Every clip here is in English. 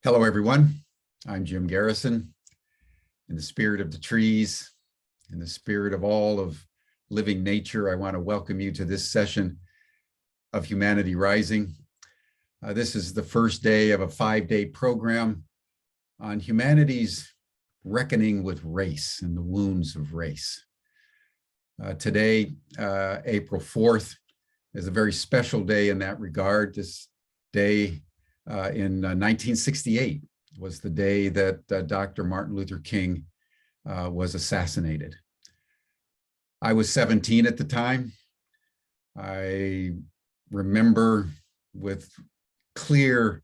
Hello, everyone. I'm Jim Garrison. In the spirit of the trees, in the spirit of all of living nature, I want to welcome you to this session of Humanity Rising. This is the first day of a 5-day program on humanity's reckoning with race and the wounds of race. Today, April 4th, is a very special day in that regard. This day in 1968 was the day that Dr. Martin Luther King was assassinated. I was 17 at the time. I remember with clear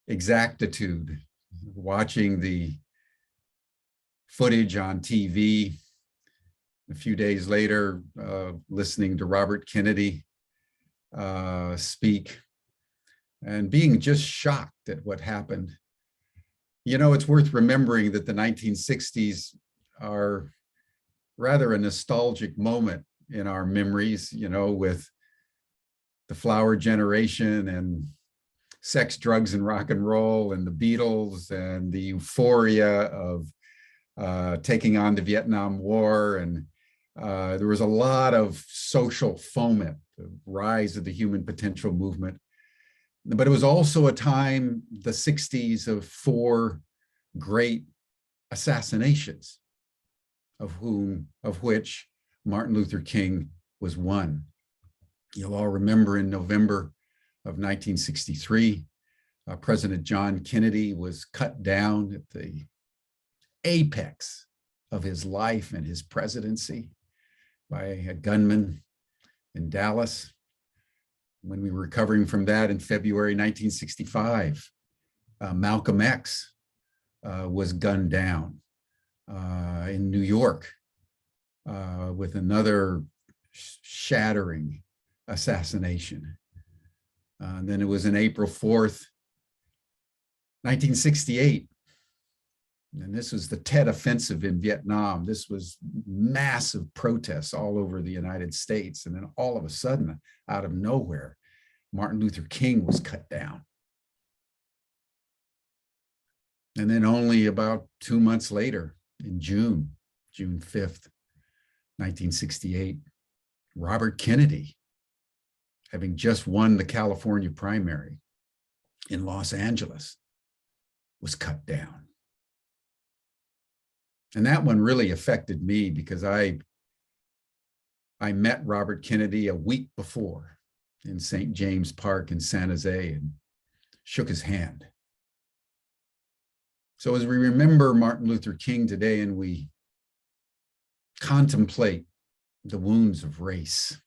exactitude watching the footage on TV. A few days later, listening to Robert Kennedy speak and being just shocked at what happened. You know, it's worth remembering that the 1960s are rather a nostalgic moment in our memories, you know, with the flower generation and sex, drugs, and rock and roll and the Beatles and the euphoria of taking on the Vietnam War. And there was a lot of social foment, the rise of the human potential movement. But it was also a time, the 60s, of 4 great assassinations, of which Martin Luther King was one. You'll all remember in November of 1963, President John Kennedy was cut down at the apex of his life and his presidency by a gunman in Dallas. When we were recovering from that in February 1965, Malcolm X was gunned down in New York with another shattering assassination. And then it was in April 4th, 1968. And this was the Tet Offensive in Vietnam. This was massive protests all over the United States. And then all of a sudden, out of nowhere, Martin Luther King was cut down. And then only about 2 months later, in June 5th, 1968, Robert Kennedy, having just won the California primary in Los Angeles, was cut down. And that one really affected me because I met Robert Kennedy a week before in St. James Park in San Jose and shook his hand. So as we remember Martin Luther King today and we contemplate the wounds of race,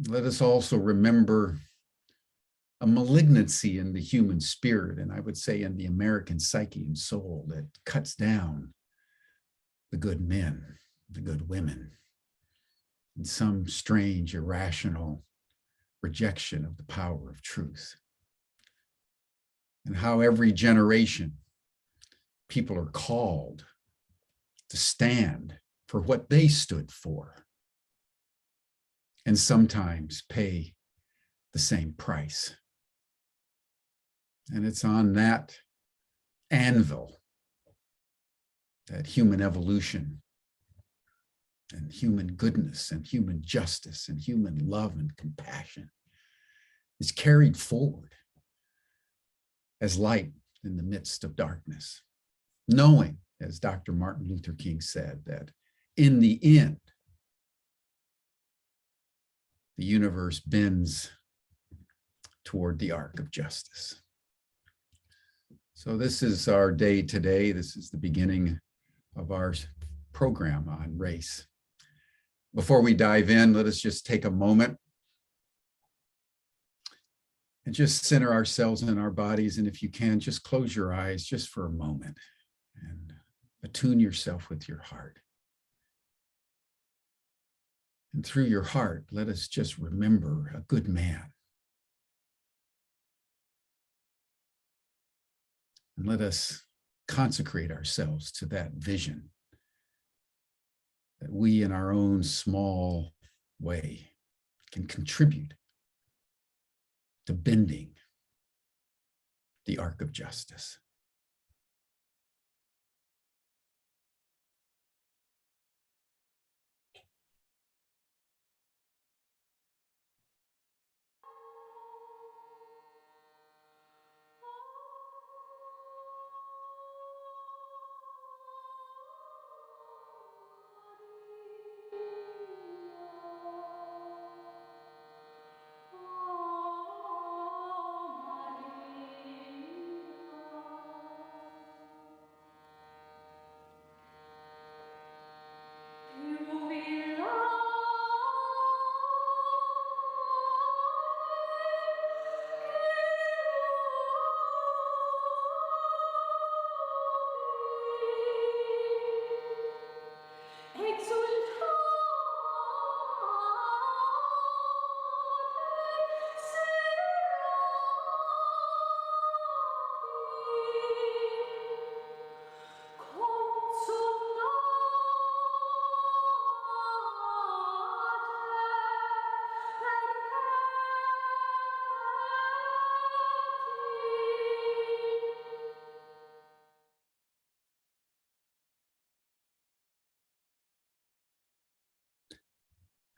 let us also remember a malignancy in the human spirit, and I would say in the American psyche and soul, that cuts down the good men, the good women, in some strange, irrational rejection of the power of truth. And how every generation, people are called to stand for what they stood for, and sometimes pay the same price. And it's on that anvil that human evolution and human goodness and human justice and human love and compassion is carried forward as light in the midst of darkness, knowing, as Dr. Martin Luther King said, that in the end, the universe bends toward the arc of justice. So this is our day today. This is the beginning of our program on race. Before we dive in, let us just take a moment and just center ourselves in our bodies. And if you can, just close your eyes just for a moment and attune yourself with your heart. And through your heart, let us just remember a good man. And let us consecrate ourselves to that vision that we in our own small way can contribute to bending the arc of justice.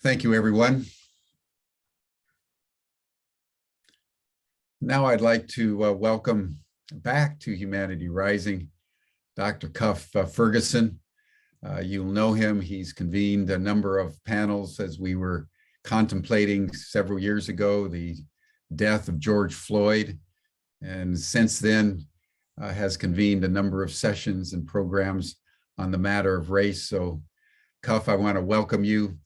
Thank you, everyone. Now I'd like to welcome back to Humanity Rising, Dr. Cuff Ferguson. You'll know him. He's convened a number of panels as we were contemplating several years ago the death of George Floyd, and since then has convened a number of sessions and programs on the matter of race. So, Cuff, I want to welcome you.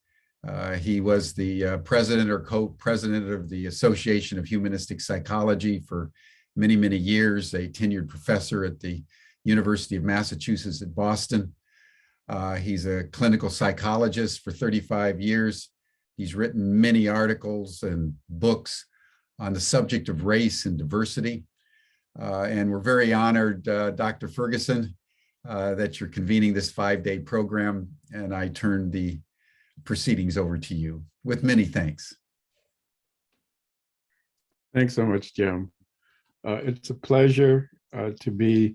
He was the president or co-president of the Association of Humanistic Psychology for many, many years, a tenured professor at the University of Massachusetts at Boston. He's a clinical psychologist for 35 years. He's written many articles and books on the subject of race and diversity. And we're very honored, Dr. Ferguson, that you're convening this 5-day program. And I turn the proceedings over to you with many thanks. Thanks so much, Jim. It's a pleasure to be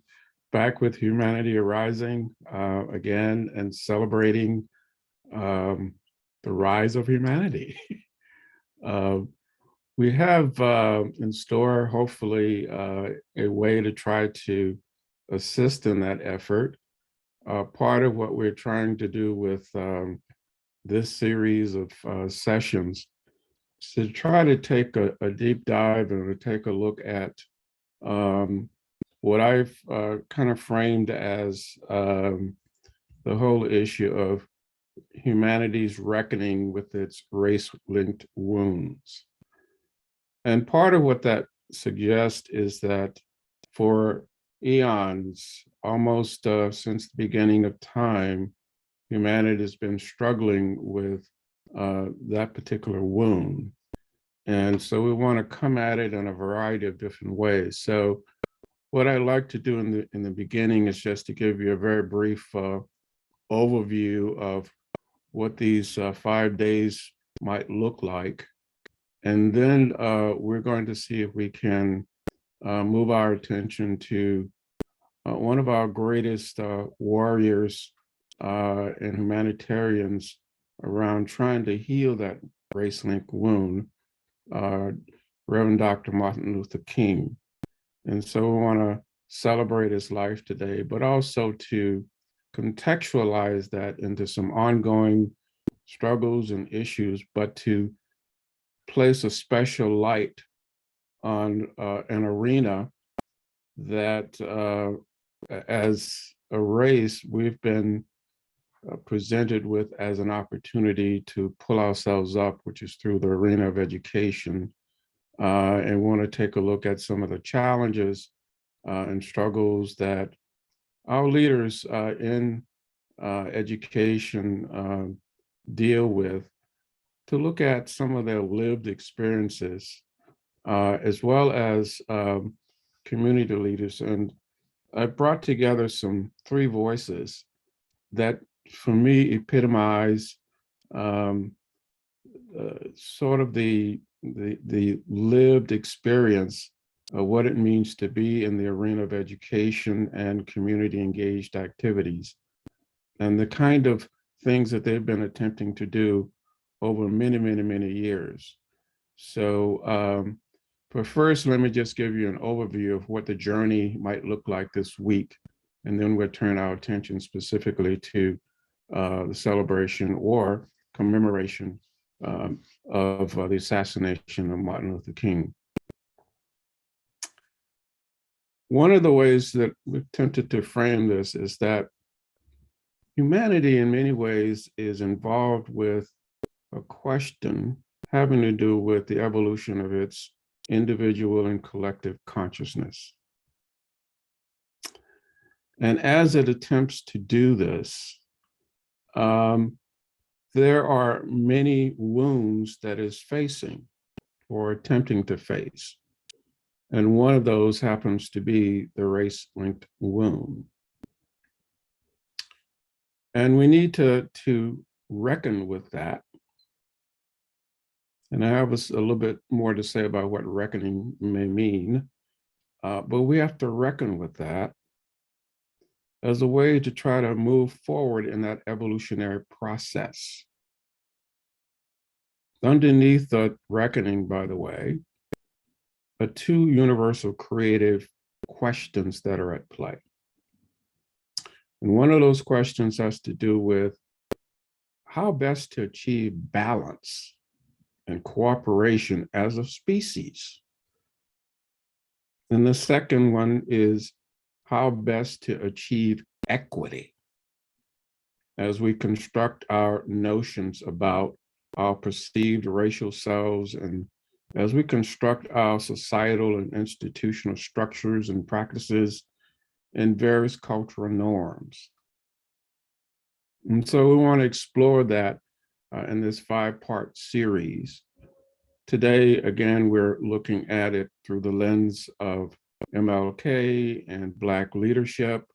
back with Humanity Rising again and celebrating the rise of humanity. We have in store, hopefully, a way to try to assist in that effort. Part of what we're trying to do with this series of sessions is to try to take a deep dive and to take a look at what I've kind of framed as the whole issue of humanity's reckoning with its race-linked wounds. And part of what that suggests is that for eons, almost since the beginning of time, humanity has been struggling with that particular wound. And so we want to come at it in a variety of different ways. So what I'd like to do in the beginning is just to give you a very brief overview of what these 5 days might look like. And then we're going to see if we can move our attention to one of our greatest warriors and humanitarians around trying to heal that race-linked wound, Reverend Dr. Martin Luther King. And so we want to celebrate his life today, but also to contextualize that into some ongoing struggles and issues, but to place a special light on an arena that as a race, we've been presented with as an opportunity to pull ourselves up, which is through the arena of education, and want to take a look at some of the challenges and struggles that our leaders in education deal with, to look at some of their lived experiences, as well as community leaders. And I brought together three voices that for me epitomize sort of the lived experience what it means to be in the arena of education and community engaged activities, and the kind of things that they've been attempting to do over many, many, many years. So, but first, let me just give you an overview of what the journey might look like this week, and then we'll turn our attention specifically to the celebration or commemoration of the assassination of Martin Luther King. One of the ways that we've attempted to frame this is that humanity in many ways is involved with a question having to do with the evolution of its individual and collective consciousness. And as it attempts to do this, there are many wounds that it's facing or attempting to face. And one of those happens to be the race-linked wound. And we need to reckon with that. And I have a little bit more to say about what reckoning may mean, but we have to reckon with that as a way to try to move forward in that evolutionary process. Underneath the reckoning, by the way, are two universal creative questions that are at play. And one of those questions has to do with how best to achieve balance and cooperation as a species. And the second one is how best to achieve equity as we construct our notions about our perceived racial selves, and as we construct our societal and institutional structures and practices and various cultural norms. And so we want to explore that in this 5-part series. Today, again, we're looking at it through the lens of MLK and Black leadership,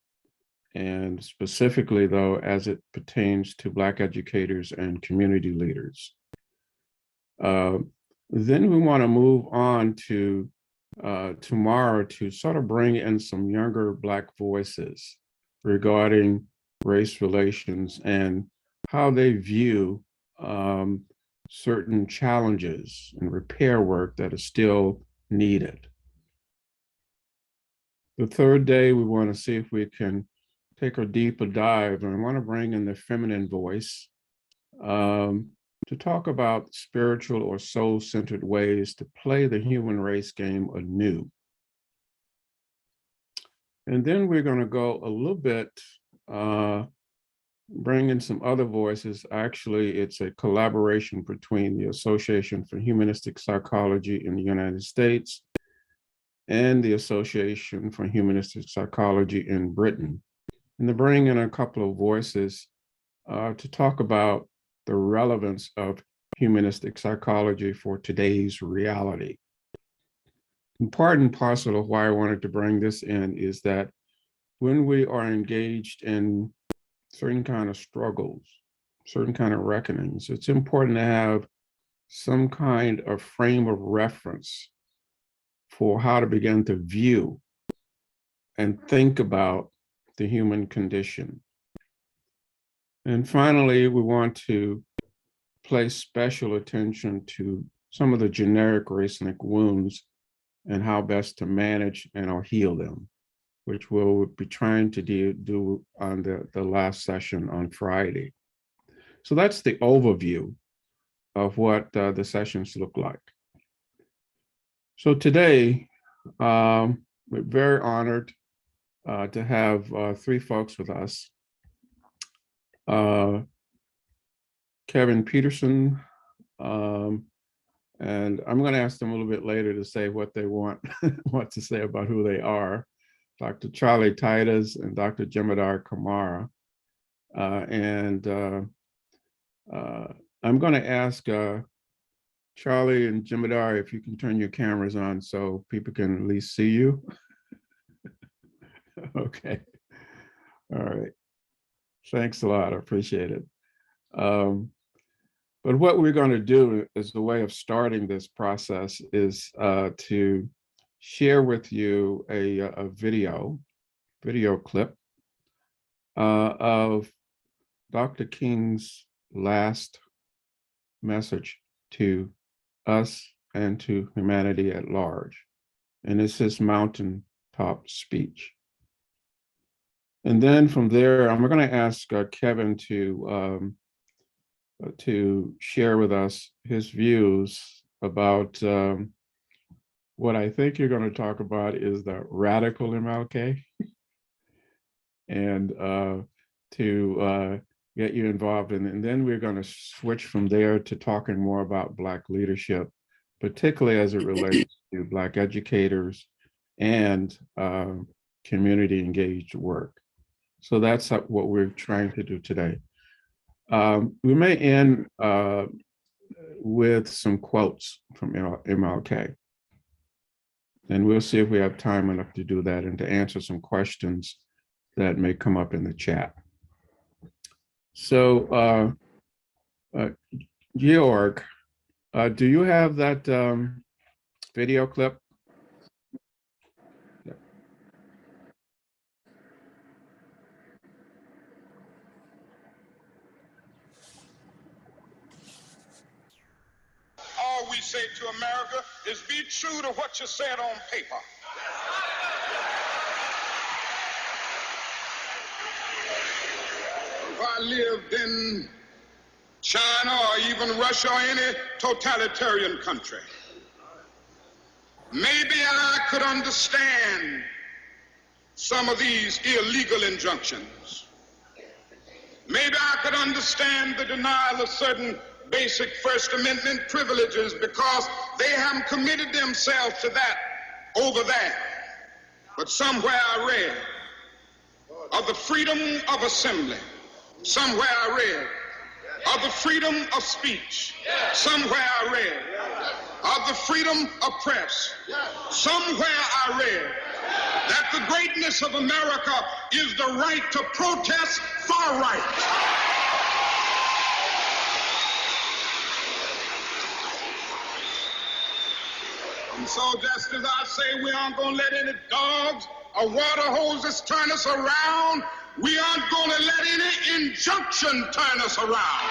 and specifically, though, as it pertains to Black educators and community leaders. Then we want to move on to tomorrow to sort of bring in some younger Black voices regarding race relations and how they view certain challenges and repair work that is still needed. The third day, we want to see if we can take a deeper dive, and I want to bring in the feminine voice to talk about spiritual or soul-centered ways to play the human race game anew. And then we're going to go a little bit, bring in some other voices. Actually, it's a collaboration between the Association for Humanistic Psychology in the United States and the Association for Humanistic Psychology in Britain. And to bring in a couple of voices to talk about the relevance of humanistic psychology for today's reality. And part and parcel of why I wanted to bring this in is that when we are engaged in certain kind of struggles, certain kind of reckonings, it's important to have some kind of frame of reference for how to begin to view and think about the human condition. And finally, we want to place special attention to some of the generic race-linked wounds and how best to manage and or heal them, which we'll be trying to do on the last session on Friday. So that's the overview of what the sessions look like. So today, we're very honored to have 3 folks with us. Kevin Peterson, and I'm going to ask them a little bit later to say what they want to say about who they are. Dr. Charlie Titus and Dr. Jemadar Kamara. I'm going to ask Charlie and Jemadar if you can turn your cameras on so people can at least see you. Okay. All right. Thanks a lot. I appreciate it. But what we're going to do as the way of starting this process is to share with you a video clip of Dr. King's last message to us and to humanity at large. And it's his mountaintop speech. And then from there, I'm going to ask Kevin to share with us his views about what I think you're going to talk about is the radical MLK, and to get you involved in. And then we're going to switch from there to talking more about Black leadership, particularly as it relates to Black educators and community engaged work. So that's what we're trying to do today. We may end with some quotes from MLK. And we'll see if we have time enough to do that and to answer some questions that may come up in the chat. So, Georg, do you have that video clip? Yeah. All we say to America is be true to what you said on paper. If I lived in China or even Russia or any totalitarian country, maybe I could understand some of these illegal injunctions. Maybe I could understand the denial of certain basic First Amendment privileges because they haven't committed themselves to that over there. But somewhere I read of the freedom of assembly. Somewhere I read of the freedom of speech. Somewhere I read of the freedom of press. Somewhere I read that the greatness of America is the right to protest far right. And so just as I say we aren't going to let any dogs or water hoses turn us around, we aren't going to let any injunction turn us around.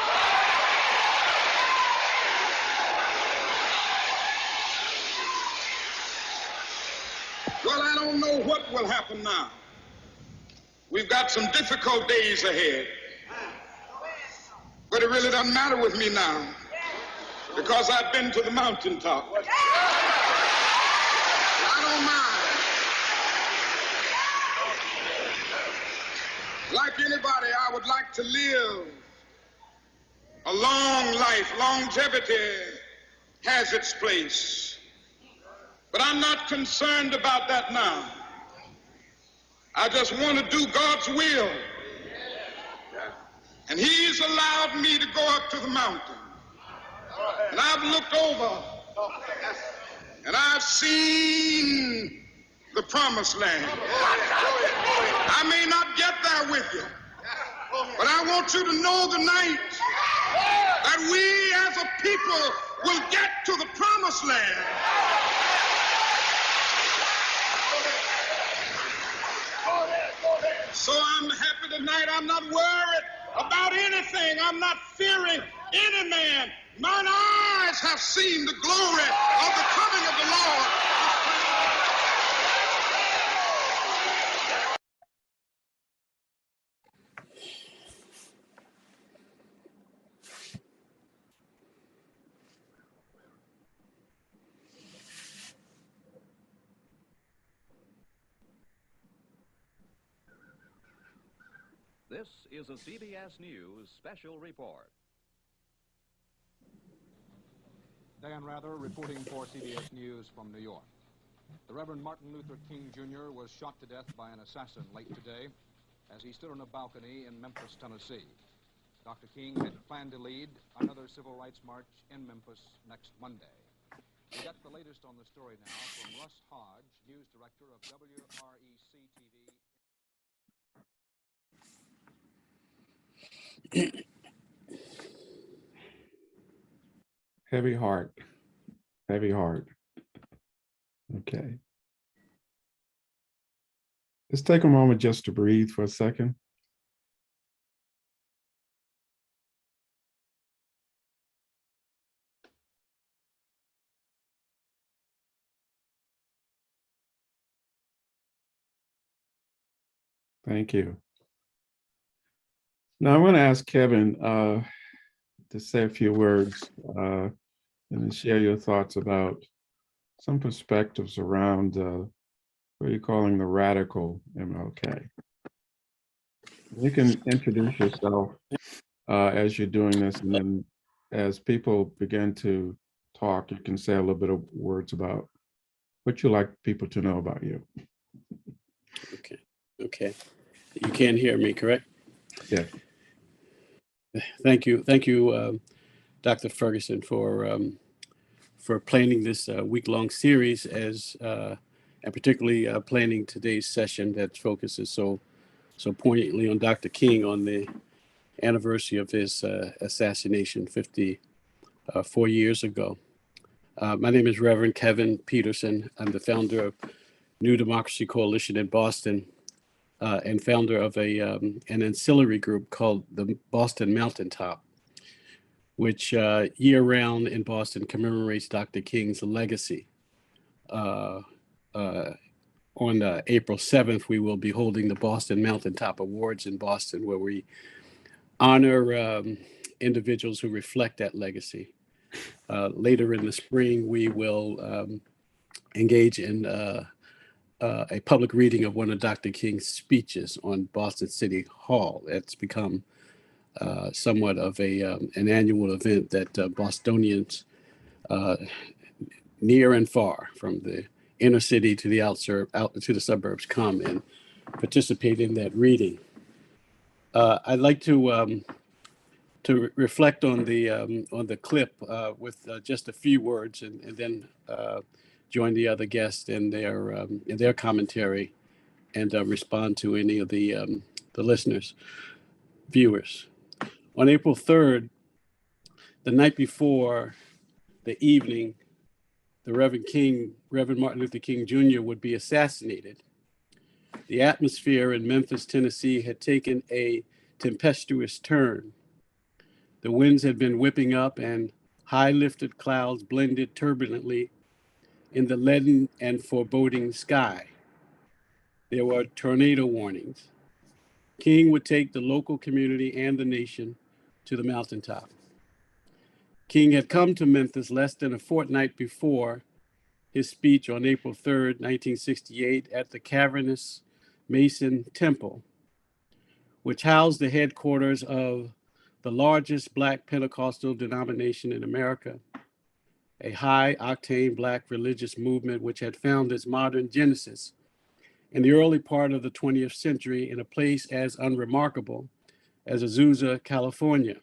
Well, I don't know what will happen now. We've got some difficult days ahead. But it really doesn't matter with me now because I've been to the mountaintop. I don't mind. Like anybody, I would like to live a long life. Longevity has its place. But I'm not concerned about that now. I just want to do God's will. And He's allowed me to go up to the mountain. And I've looked over and I've seen the promised land. I may not get there with you, but I want you to know tonight that we as a people will get to the promised land. So I'm happy tonight. I'm not worried about anything. I'm not fearing any man. Mine eyes have seen the glory of the coming of the Lord. This is a CBS News special report. Dan Rather reporting for CBS News from New York. The Reverend Martin Luther King Jr. was shot to death by an assassin late today as he stood on a balcony in Memphis, Tennessee. Dr. King had planned to lead another civil rights march in Memphis next Monday. We got the latest on the story now from Russ Hodge, news director of WREC-TV. Heavy heart. Okay. Let's take a moment just to breathe for a second. Thank you. Now I'm going to ask Kevin to say a few words and then share your thoughts about some perspectives around what you're calling the radical MLK. You can introduce yourself as you're doing this, and then as people begin to talk, you can say a little bit of words about what you like people to know about you. Okay. You can hear me, correct? Yeah. Thank you, Dr. Ferguson, for planning this week-long series and particularly planning today's session that focuses so poignantly on Dr. King on the anniversary of his assassination 54 years ago. My name is Reverend Kevin Peterson. I'm the founder of New Democracy Coalition in Boston and founder of an ancillary group called the Boston Mountaintop, which year-round in Boston commemorates Dr. King's legacy. On April 7th, we will be holding the Boston Mountaintop Awards in Boston, where we honor individuals who reflect that legacy. Later in the spring, we will engage in a public reading of one of Dr. King's speeches on Boston City Hall. It's become somewhat of an annual event that Bostonians near and far, from the inner city to the out to the suburbs, come and participate in that reading. I'd like to reflect on the clip with just a few words, and then join the other guests in their commentary, and respond to any of the listeners, viewers. On April 3rd, the night before the evening the Reverend Martin Luther King Jr. would be assassinated, the atmosphere in Memphis, Tennessee had taken a tempestuous turn. The winds had been whipping up, and high lifted clouds blended turbulently in the leaden and foreboding sky. There were tornado warnings. King would take the local community and the nation to the mountaintop. King had come to Memphis less than a fortnight before his speech on April 3rd, 1968, at the cavernous Mason Temple, which housed the headquarters of the largest Black Pentecostal denomination in America, a high-octane Black religious movement which had found its modern genesis in the early part of the 20th century in a place as unremarkable as Azusa, California.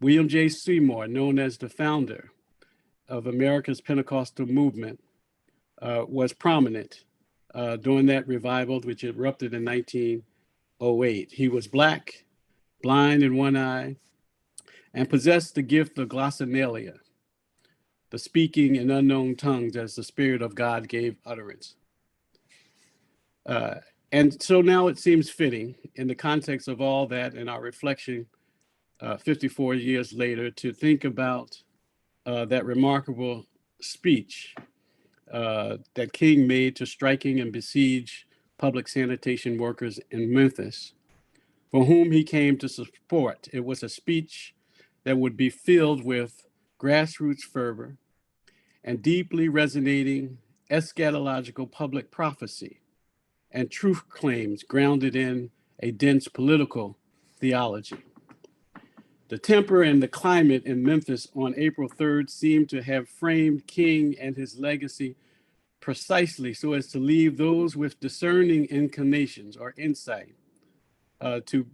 William J. Seymour, known as the founder of America's Pentecostal movement, was prominent during that revival, which erupted in 1908. He was Black, blind in one eye, and possessed the gift of glossolalia, the speaking in unknown tongues as the Spirit of God gave utterance. And so now it seems fitting, in the context of all that and our reflection 54 years later, to think about that remarkable speech that King made to striking and besieged public sanitation workers in Memphis, for whom he came to support. It was a speech that would be filled with grassroots fervor and deeply resonating eschatological public prophecy and truth claims grounded in a dense political theology. The temper and the climate in Memphis on April 3rd seemed to have framed King and his legacy precisely so as to leave those with discerning inclinations or insight to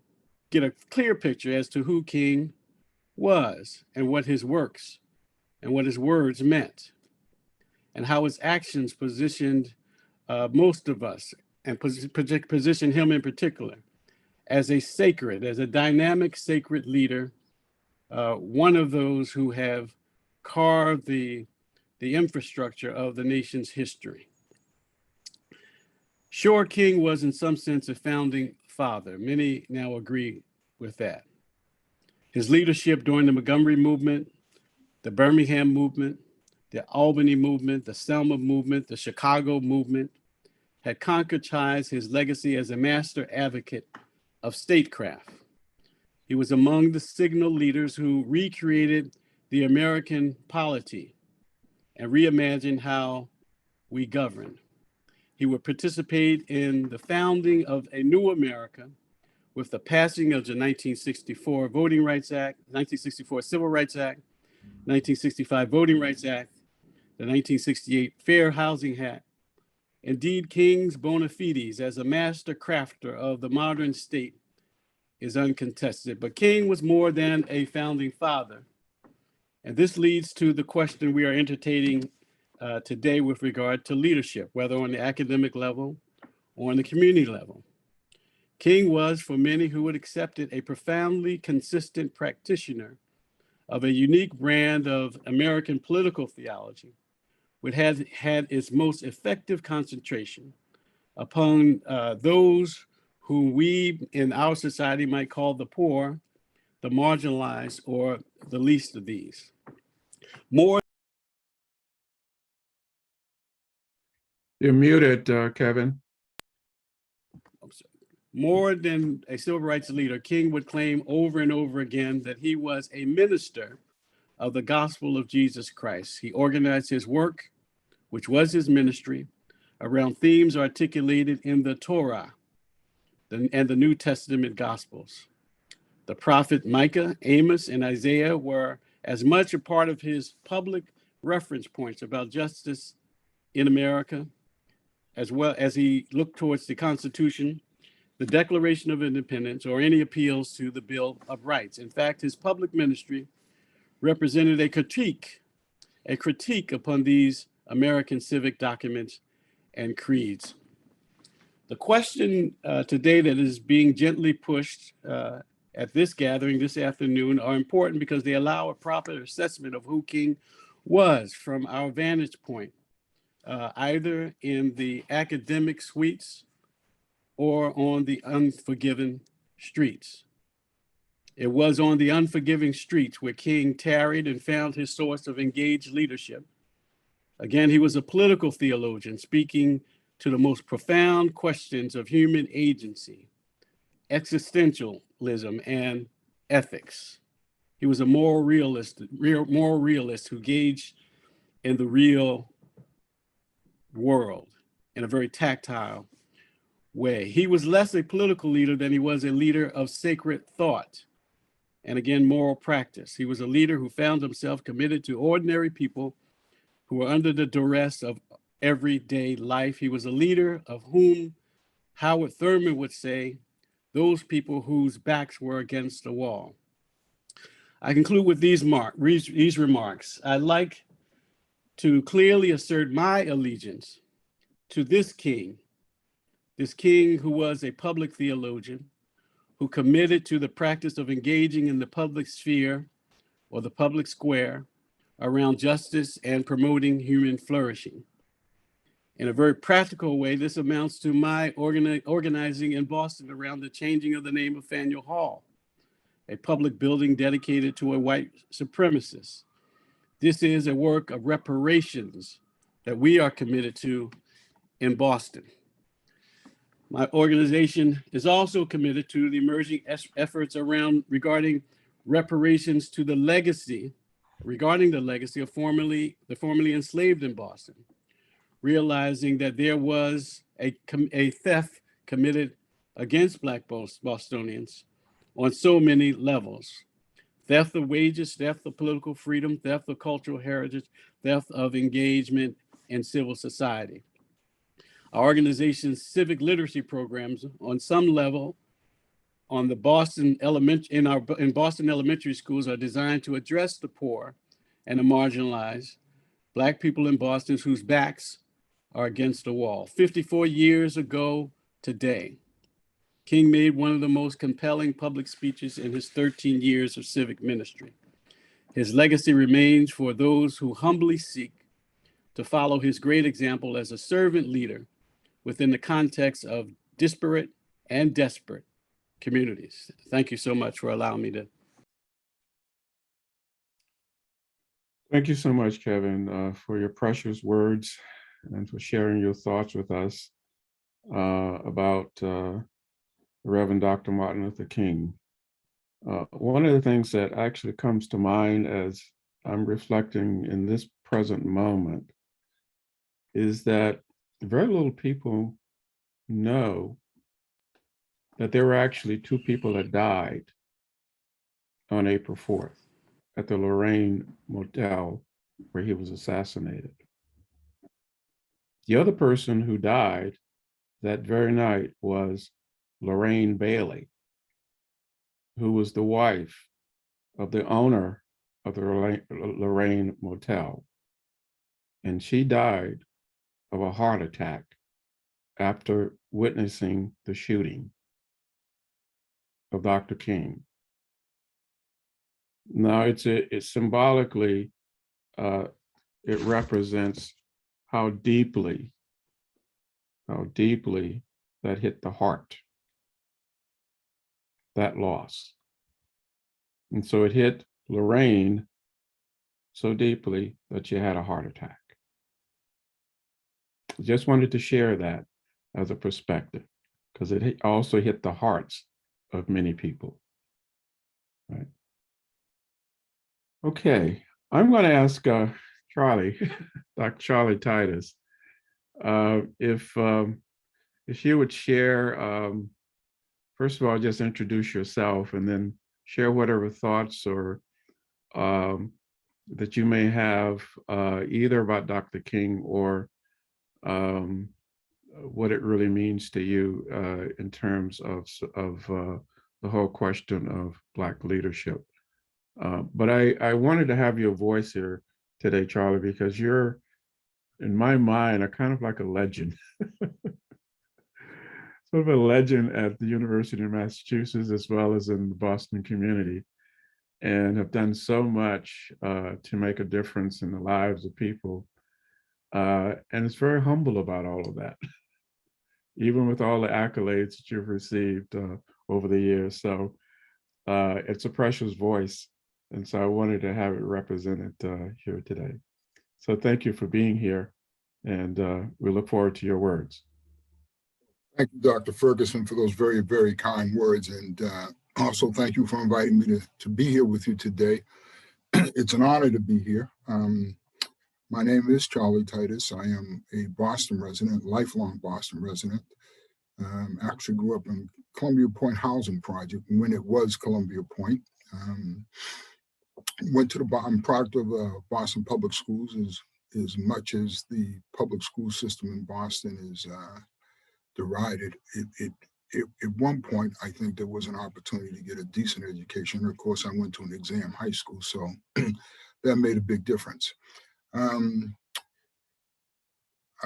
get a clear picture as to who King was and what his works and what his words meant, and how his actions positioned most of us, and positioned him in particular, as a dynamic sacred leader, one of those who have carved the infrastructure of the nation's history. Sure, King was in some sense a founding father. Many now agree with that. His leadership during the Montgomery movement, the Birmingham movement, the Albany movement, the Selma movement, the Chicago movement had concretized his legacy as a master advocate of statecraft. He was among the signal leaders who recreated the American polity and reimagined how we govern. He would participate in the founding of a new America with the passing of the 1964 Voting Rights Act, 1964 Civil Rights Act, 1965 Voting Rights Act, the 1968 Fair Housing Act. Indeed, King's bona fides as a master crafter of the modern state is uncontested, but King was more than a founding father. And this leads to the question we are entertaining today with regard to leadership, whether on the academic level or on the community level. King was, for many who would accept it, a profoundly consistent practitioner of a unique brand of American political theology, which has had its most effective concentration upon those who we in our society might call the poor, the marginalized, or the least of these. You're muted, Kevin. More than a civil rights leader, King would claim over and over again that he was a minister of the gospel of Jesus Christ. He organized his work, which was his ministry, around themes articulated in the Torah and the New Testament Gospels. The prophet Micah, Amos, and Isaiah were as much a part of his public reference points about justice in America, as well as he looked towards the Constitution, the Declaration of Independence, or any appeals to the Bill of Rights. In fact, his public ministry represented a critique upon these American civic documents and creeds. The question today that is being gently pushed at this gathering this afternoon are important because they allow a proper assessment of who King was from our vantage point, either in the academic suites or on the unforgiven streets. It was on the unforgiving streets where King tarried and found his source of engaged leadership. Again, he was a political theologian speaking to the most profound questions of human agency, existentialism, and ethics. He was a moral realist who engaged in the real world in a very tactile way. He was less a political leader than he was a leader of sacred thought and, again, moral practice. He was a leader who found himself committed to ordinary people who were under the duress of everyday life. He was a leader of whom Howard Thurman would say, those people whose backs were against the wall. I conclude with these remarks. I'd like to clearly assert my allegiance to this king who was a public theologian, who committed to the practice of engaging in the public sphere or the public square around justice and promoting human flourishing. In a very practical way, this amounts to my organizing in Boston around the changing of the name of Faneuil Hall, a public building dedicated to a white supremacist. This is a work of reparations that we are committed to in Boston. My organization is also committed to the emerging efforts regarding reparations to the legacy of the formerly enslaved in Boston, realizing that there was a theft committed against Black Bostonians on so many levels. Theft of wages, theft of political freedom, theft of cultural heritage, theft of engagement in civil society. Our organization's civic literacy programs on some level in Boston elementary schools are designed to address the poor and the marginalized, Black people in Boston whose backs are against the wall. 54 years ago today, King made one of the most compelling public speeches in his 13 years of civic ministry. His legacy remains for those who humbly seek to follow his great example as a servant leader within the context of disparate and desperate communities. Thank you so much for allowing me to. Thank you so much, Kevin, for your precious words and for sharing your thoughts with us about Reverend Dr. Martin Luther King. One of the things that actually comes to mind as I'm reflecting in this present moment is that very little people know that there were actually two people that died on April 4th at the Lorraine Motel where he was assassinated. The other person who died that very night was Lorraine Bailey, who was the wife of the owner of the Lorraine Motel. And she died of a heart attack after witnessing the shooting of Dr. King. Now, it's symbolically, it represents how deeply that hit the heart, that loss. And so it hit Lorraine so deeply that she had a heart attack. I just wanted to share that as a perspective, because it also hit the hearts of many people. Right. Okay, I'm going to ask Charlie, Dr. Charlie Titus, if you would share, first of all, just introduce yourself and then share whatever thoughts or that you may have either about Dr. King or what it really means to you in terms of the whole question of Black leadership. But I wanted to have your voice here today, Charlie, because you're, in my mind, are kind of like a legend. Sort of a legend at the University of Massachusetts as well as in the Boston community, and have done so much to make a difference in the lives of people. And it's very humble about all of that, even with all the accolades that you've received over the years. So it's a precious voice. And so I wanted to have it represented here today. So thank you for being here. And we look forward to your words. Thank you, Dr. Ferguson, for those very, very kind words. And also thank you for inviting me to be here with you today. It's an honor to be here. My name is Charlie Titus. I am a Boston resident, lifelong Boston resident. Actually grew up in Columbia Point Housing Project when it was Columbia Point. Went to I'm product of Boston Public Schools as much as the public school system in Boston is derided. At one point, I think there was an opportunity to get a decent education. Of course, I went to an exam high school, so that made a big difference. I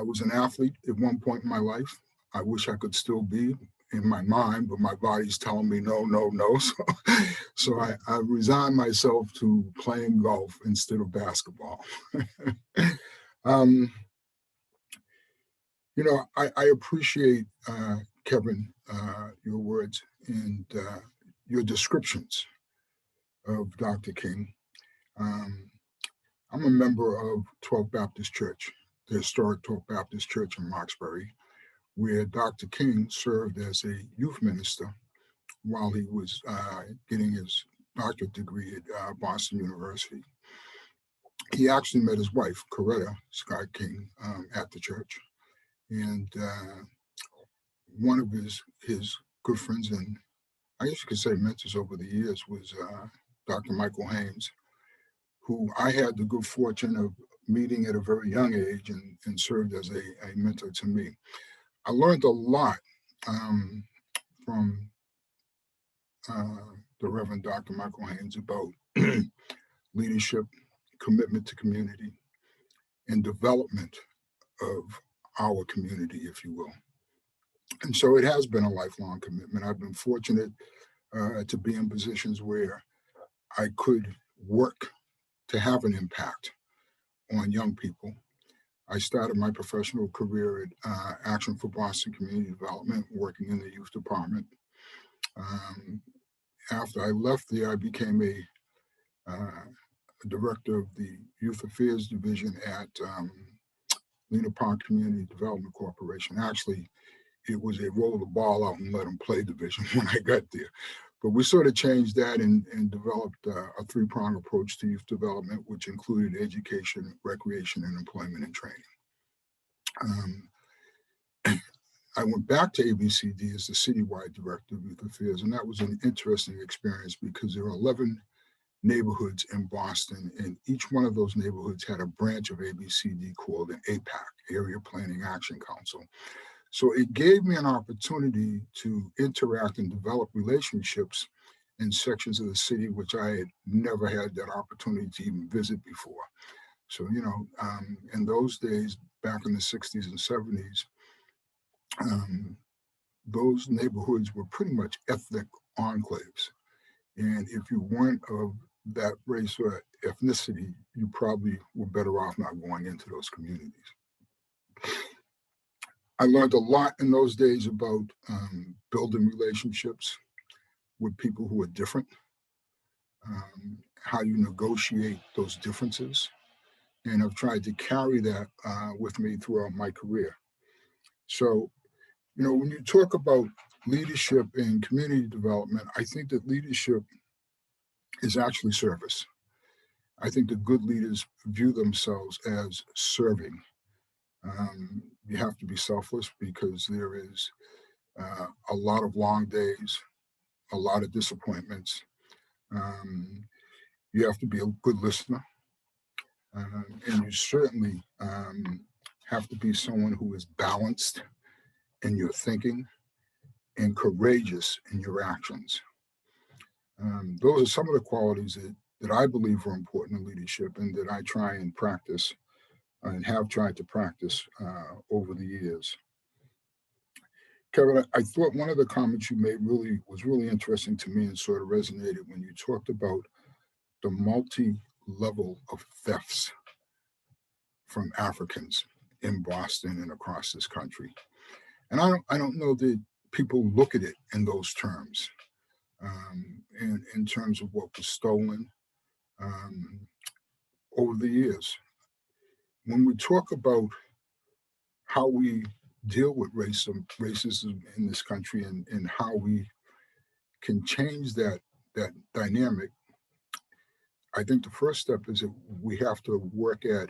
was an athlete at one point in my life. I wish I could still be in my mind, but my body's telling me no, no, no. So I resigned myself to playing golf instead of basketball. You know, I appreciate, Kevin, your words and your descriptions of Dr. King. I'm a member of 12th Baptist Church, the historic 12th Baptist Church in Roxbury, where Dr. King served as a youth minister while he was getting his doctorate degree at Boston University. He actually met his wife, Coretta Scott King, at the church. And one of his good friends, and I guess you could say mentors over the years, was Dr. Michael Haynes, who I had the good fortune of meeting at a very young age and served as a mentor to me. I learned a lot from the Reverend Dr. Michael Haynes about leadership, commitment to community, and development of our community, if you will. And so it has been a lifelong commitment. I've been fortunate to be in positions where I could work to have an impact on young people. I started my professional career at Action for Boston Community Development, working in the youth department. After I left there, I became a director of the Youth Affairs Division at Lena Park Community Development Corporation. Actually, it was a roll the ball out and let them play division when I got there. But we sort of changed that and developed a three-pronged approach to youth development, which included education, recreation, and employment and training. I went back to ABCD as the citywide director of youth affairs, and that was an interesting experience because there are 11 neighborhoods in Boston, and each one of those neighborhoods had a branch of ABCD called an APAC, Area Planning Action Council. So it gave me an opportunity to interact and develop relationships in sections of the city which I had never had that opportunity to even visit before. So, you know, in those days, back in the 60s and 70s, those neighborhoods were pretty much ethnic enclaves. And if you weren't of that race or ethnicity, you probably were better off not going into those communities. I learned a lot in those days about building relationships with people who are different, how you negotiate those differences. And I've tried to carry that with me throughout my career. So, you know, when you talk about leadership and community development, I think that leadership is actually service. I think the good leaders view themselves as serving. You have to be selfless because there is a lot of long days, a lot of disappointments. You have to be a good listener. And you certainly have to be someone who is balanced in your thinking and courageous in your actions. Those are some of the qualities that I believe are important in leadership and that I try and practice and have tried to practice over the years. Kevin, I thought one of the comments you made was really interesting to me and sort of resonated when you talked about the multi-level of thefts from Africans in Boston and across this country. And I don't know that people look at it in those terms, in terms of what was stolen over the years. When we talk about how we deal with racism in this country and how we can change that dynamic, I think the first step is that we have to work at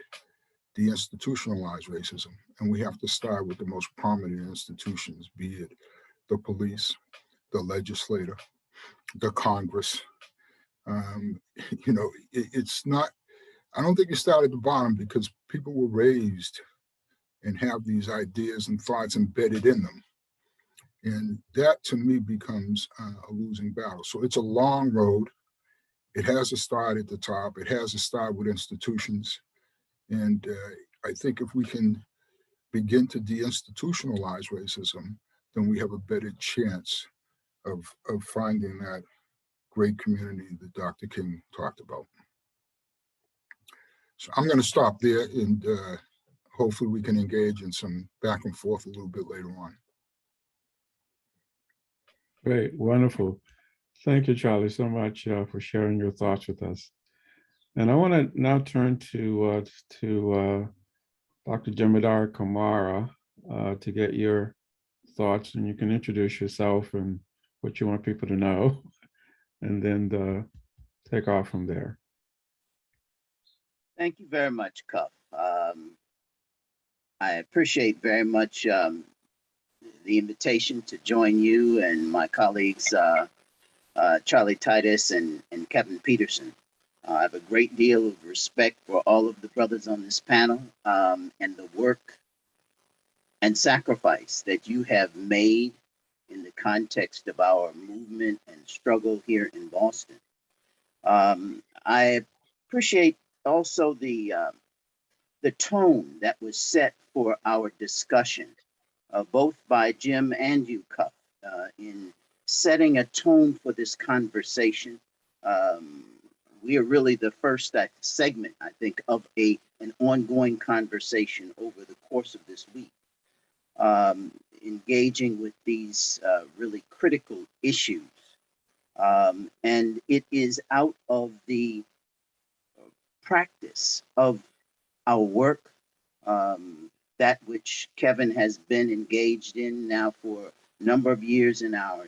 deinstitutionalize racism, and we have to start with the most prominent institutions, be it the police, the legislature, the Congress. You know, it's not, I don't think you start at the bottom because people were raised and have these ideas and thoughts embedded in them. And that to me becomes a losing battle. So it's a long road. It has to start at the top. It has to start with institutions. And I think if we can begin to deinstitutionalize racism, then we have a better chance of finding that great community that Dr. King talked about. So I'm going to stop there and hopefully we can engage in some back and forth a little bit later on. Great, wonderful. Thank you, Charlie, so much for sharing your thoughts with us. And I want to now turn to Dr. Jemedar Kamara to get your thoughts, and you can introduce yourself and what you want people to know, and then take off from there. Thank you very much, Cuff. I appreciate very much the invitation to join you and my colleagues, Charlie Titus and Kevin Peterson. I have a great deal of respect for all of the brothers on this panel and the work and sacrifice that you have made in the context of our movement and struggle here in Boston. I appreciate also the tone that was set for our discussion, both by Jim and you, Cuff, in setting a tone for this conversation we are really the first segment, I think, of an ongoing conversation over the course of this week, engaging with these really critical issues. And it is out of the practice of our work, that which Kevin has been engaged in now for a number of years in our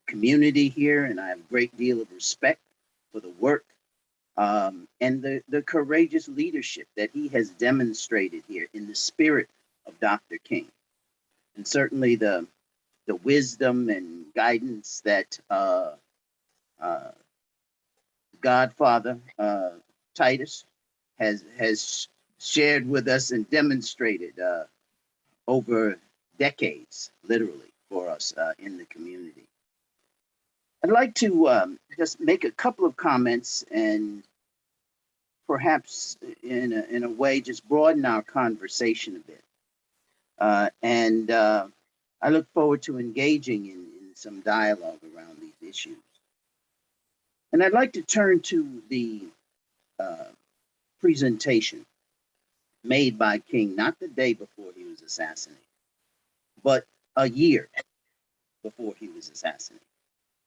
community here, and I have a great deal of respect for the work and the courageous leadership that he has demonstrated here in the spirit of Dr. King, and certainly the wisdom and guidance that Godfather Titus has shared with us and demonstrated over decades, literally, for us in the community. I'd like to just make a couple of comments and perhaps in a way just broaden our conversation a bit. And I look forward to engaging in some dialogue around these issues. And I'd like to turn to the presentation made by King, not the day before he was assassinated, but a year before he was assassinated,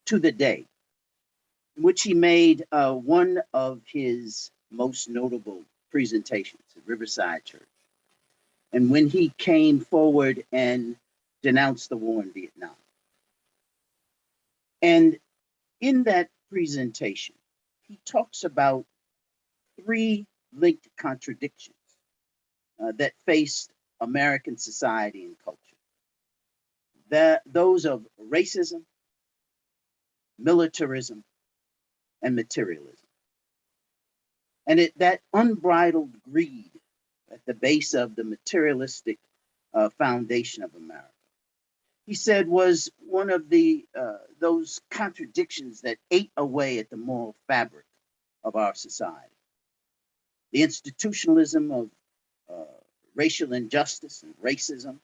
to the day in which he made one of his most notable presentations at Riverside Church. And when he came forward and denounced the war in Vietnam. And in that presentation, he talks about three linked contradictions that faced American society and culture. Those of racism, militarism, and materialism. And that unbridled greed at the base of the materialistic foundation of America, he said, was one of those contradictions that ate away at the moral fabric of our society. The institutionalism of racial injustice and racism,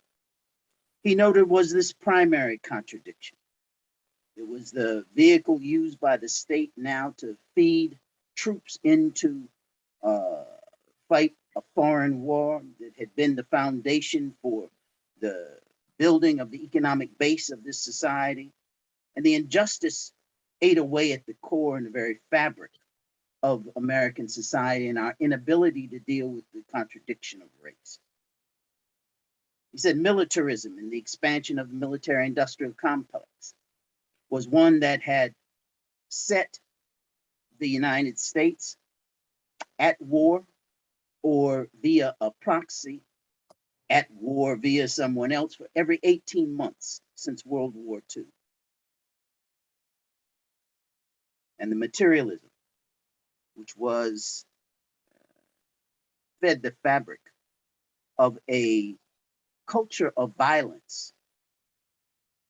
he noted, was this primary contradiction. It was the vehicle used by the state now to feed troops into fight a foreign war that had been the foundation for the building of the economic base of this society. And the injustice ate away at the core and the very fabric of American society and our inability to deal with the contradiction of race. He said militarism and the expansion of the military-industrial complex was one that had set the United States at war or via a proxy at war via someone else for every 18 months since World War II. And the materialism, which was fed the fabric of a culture of violence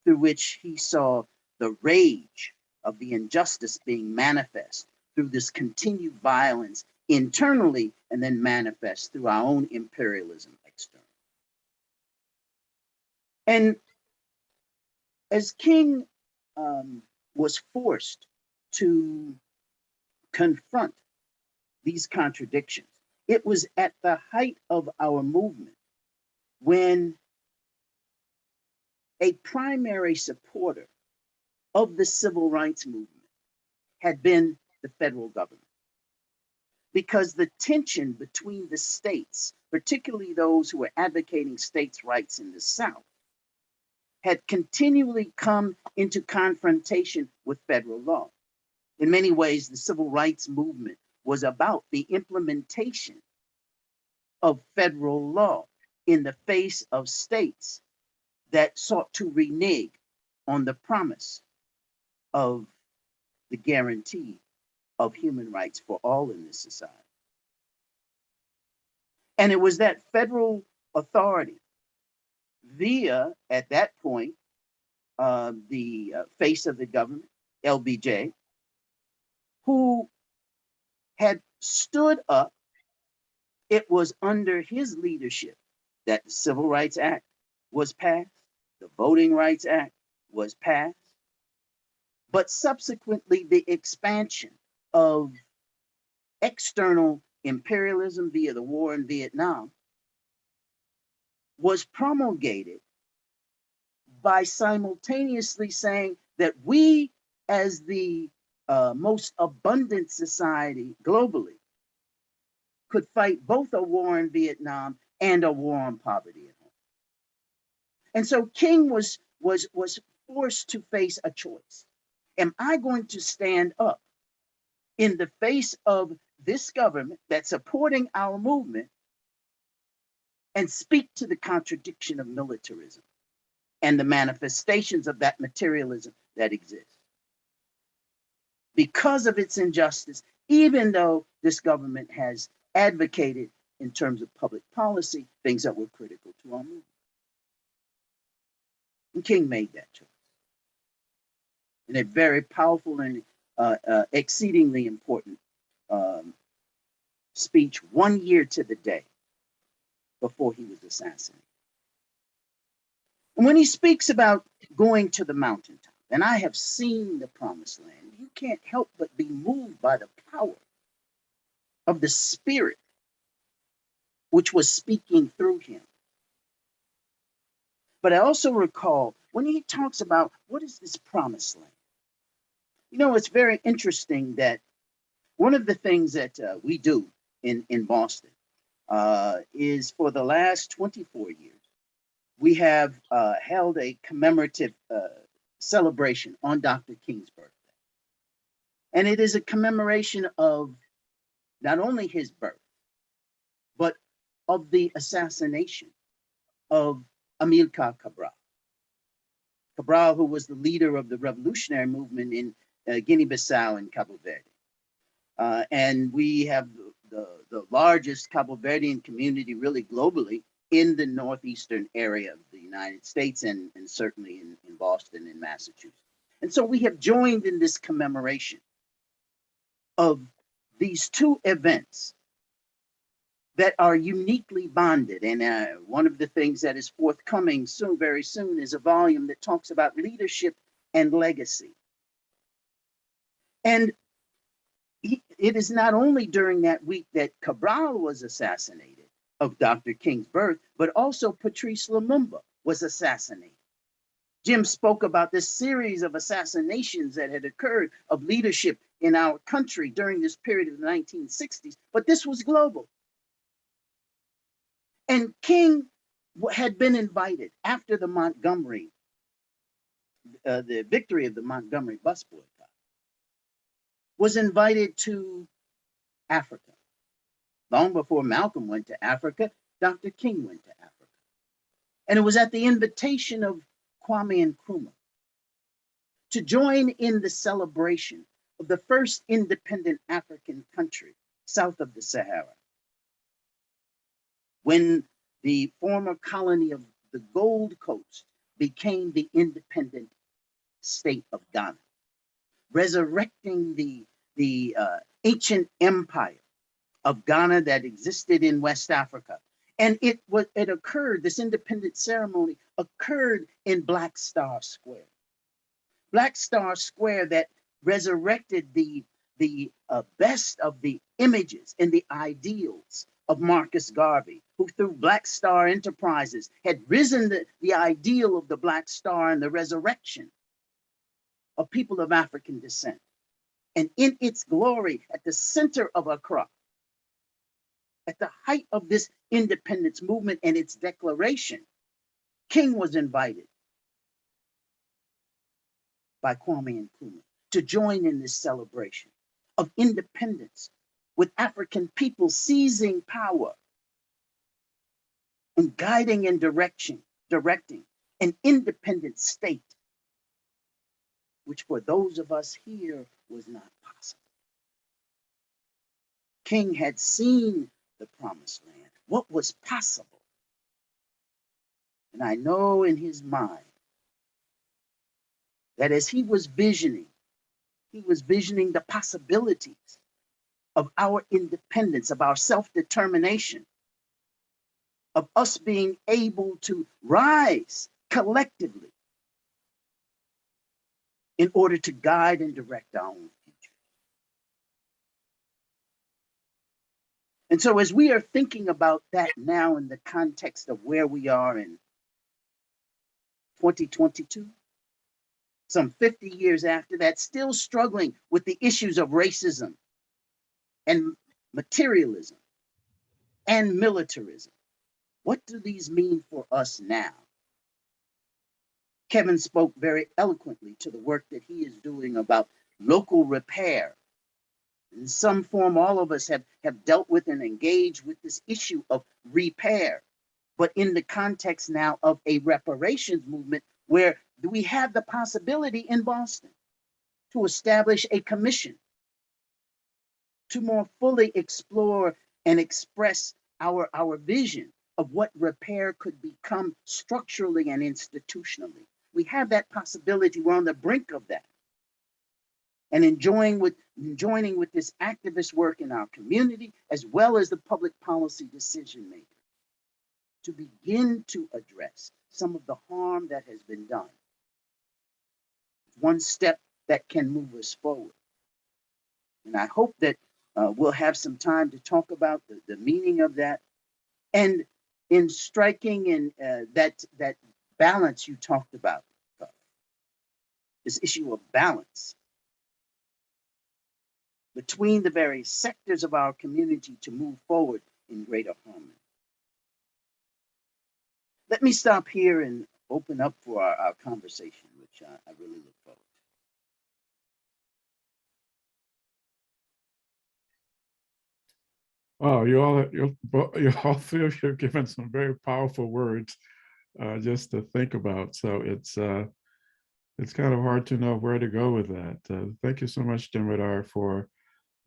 through which he saw the rage of the injustice being manifest through this continued violence internally and then manifest through our own imperialism externally. And as King was forced to confront these contradictions, it was at the height of our movement when a primary supporter of the civil rights movement had been the federal government. Because the tension between the states, particularly those who were advocating states' rights in the South, had continually come into confrontation with federal law. In many ways, the civil rights movement was about the implementation of federal law in the face of states that sought to renege on the promise of the guarantee of human rights for all in this society. And it was that federal authority via, at that point, the face of the government, LBJ, who had stood up. It was under his leadership that the Civil Rights Act was passed, the Voting Rights Act was passed, but subsequently the expansion of external imperialism via the war in Vietnam was promulgated by simultaneously saying that we, as the most abundant society globally, could fight both a war in Vietnam and a war on poverty at home. And so King was forced to face a choice. Am I going to stand up in the face of this government that's supporting our movement and speak to the contradiction of militarism and the manifestations of that materialism that exists? Because of its injustice, even though this government has advocated in terms of public policy things that were critical to our movement. And King made that choice in a very powerful and exceedingly important speech 1 year to the day before he was assassinated. And when he speaks about going to the mountaintop, and I have seen the promised land, you can't help but be moved by the power of the Spirit which was speaking through him. But I also recall when he talks about what is this promised land? You know, it's very interesting that one of the things that we do in Boston is for the last 24 years, we have held a commemorative celebration on Dr. King's birthday. And it is a commemoration of not only his birth, but of the assassination of Amilcar Cabral. Cabral, who was the leader of the revolutionary movement in Guinea-Bissau and Cabo Verde. And we have the largest Cabo Verdean community really globally in the northeastern area of the United States and certainly in Boston and Massachusetts. And so we have joined in this commemoration of these two events that are uniquely bonded. And one of the things that is forthcoming soon, very soon, is a volume that talks about leadership and legacy. And it is not only during that week that Cabral was assassinated of Dr. King's birth, but also Patrice Lumumba was assassinated. Jim spoke about this series of assassinations that had occurred of leadership in our country during this period of the 1960s, but this was global. And King had been invited after the Montgomery, the victory of the Montgomery bus boycott, was invited to Africa. Long before Malcolm went to Africa, Dr. King went to Africa. And it was at the invitation of Kwame Nkrumah to join in the celebration of the first independent African country south of the Sahara, when the former colony of the Gold Coast became the independent state of Ghana, resurrecting the ancient empire of Ghana that existed in West Africa. And it occurred, this independent ceremony occurred in Black Star Square. Black Star Square that resurrected the best of the images and the ideals of Marcus Garvey, who through Black Star Enterprises had risen the ideal of the Black Star and the resurrection of people of African descent. And in its glory, at the center of Accra, at the height of this independence movement and its declaration, King was invited by Kwame Nkrumah to join in this celebration of independence, with African people seizing power and guiding and directing an independent state, which for those of us here was not possible. King had seen the promised land, what was possible. And I know in his mind that as he was visioning the possibilities of our independence, of our self-determination, of us being able to rise collectively in order to guide and direct our own future. And so as we are thinking about that now in the context of where we are in 2022, some 50 years after that, still struggling with the issues of racism and materialism and militarism. What do these mean for us now? Kevin spoke very eloquently to the work that he is doing about local repair. In some form, all of us have dealt with and engaged with this issue of repair, but in the context now of a reparations movement where we have the possibility in Boston to establish a commission to more fully explore and express our vision of what repair could become structurally and institutionally. We have that possibility. We're on the brink of that. And joining with this activist work in our community, as well as the public policy decision maker, to begin to address some of the harm that has been done. One step that can move us forward. And I hope that we'll have some time to talk about the meaning of that. And in striking in that balance you talked about, this issue of balance between the various sectors of our community to move forward in greater harmony. Let me stop here and open up for our conversation, which I really look forward to. Oh, you all three of you have given some very powerful words just to think about. So it's kind of hard to know where to go with that. Thank you so much, Dimodar, for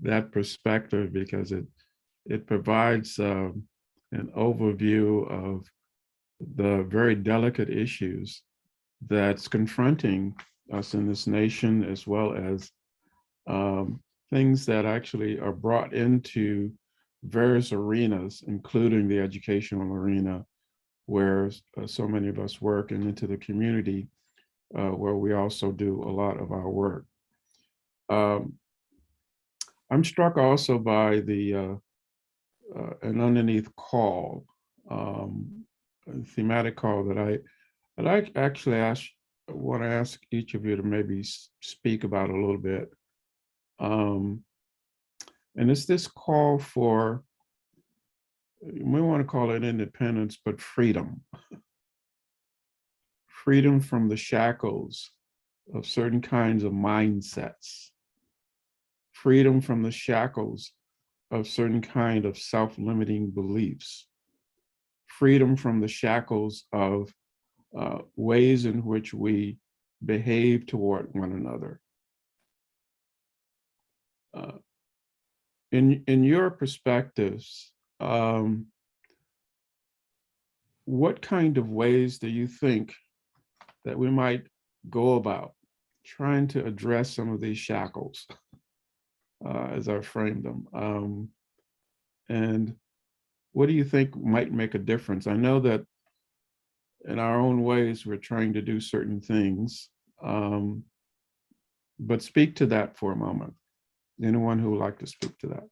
that perspective, because it provides an overview of the very delicate issues that's confronting us in this nation, as well as things that actually are brought into various arenas, including the educational arena, where so many of us work, and into the community, where we also do a lot of our work. I'm struck also by an underneath call, a thematic call that I actually want to ask each of you to maybe speak about a little bit. And it's this call for, we want to call it independence, but freedom. Freedom from the shackles of certain kinds of mindsets. Freedom from the shackles of certain kind of self-limiting beliefs. Freedom from the shackles of ways in which we behave toward one another. In your perspectives, what kind of ways do you think that we might go about trying to address some of these shackles, as I framed them? And what do you think might make a difference? I know that in our own ways, we're trying to do certain things, but speak to that for a moment. Anyone who would like to speak to that?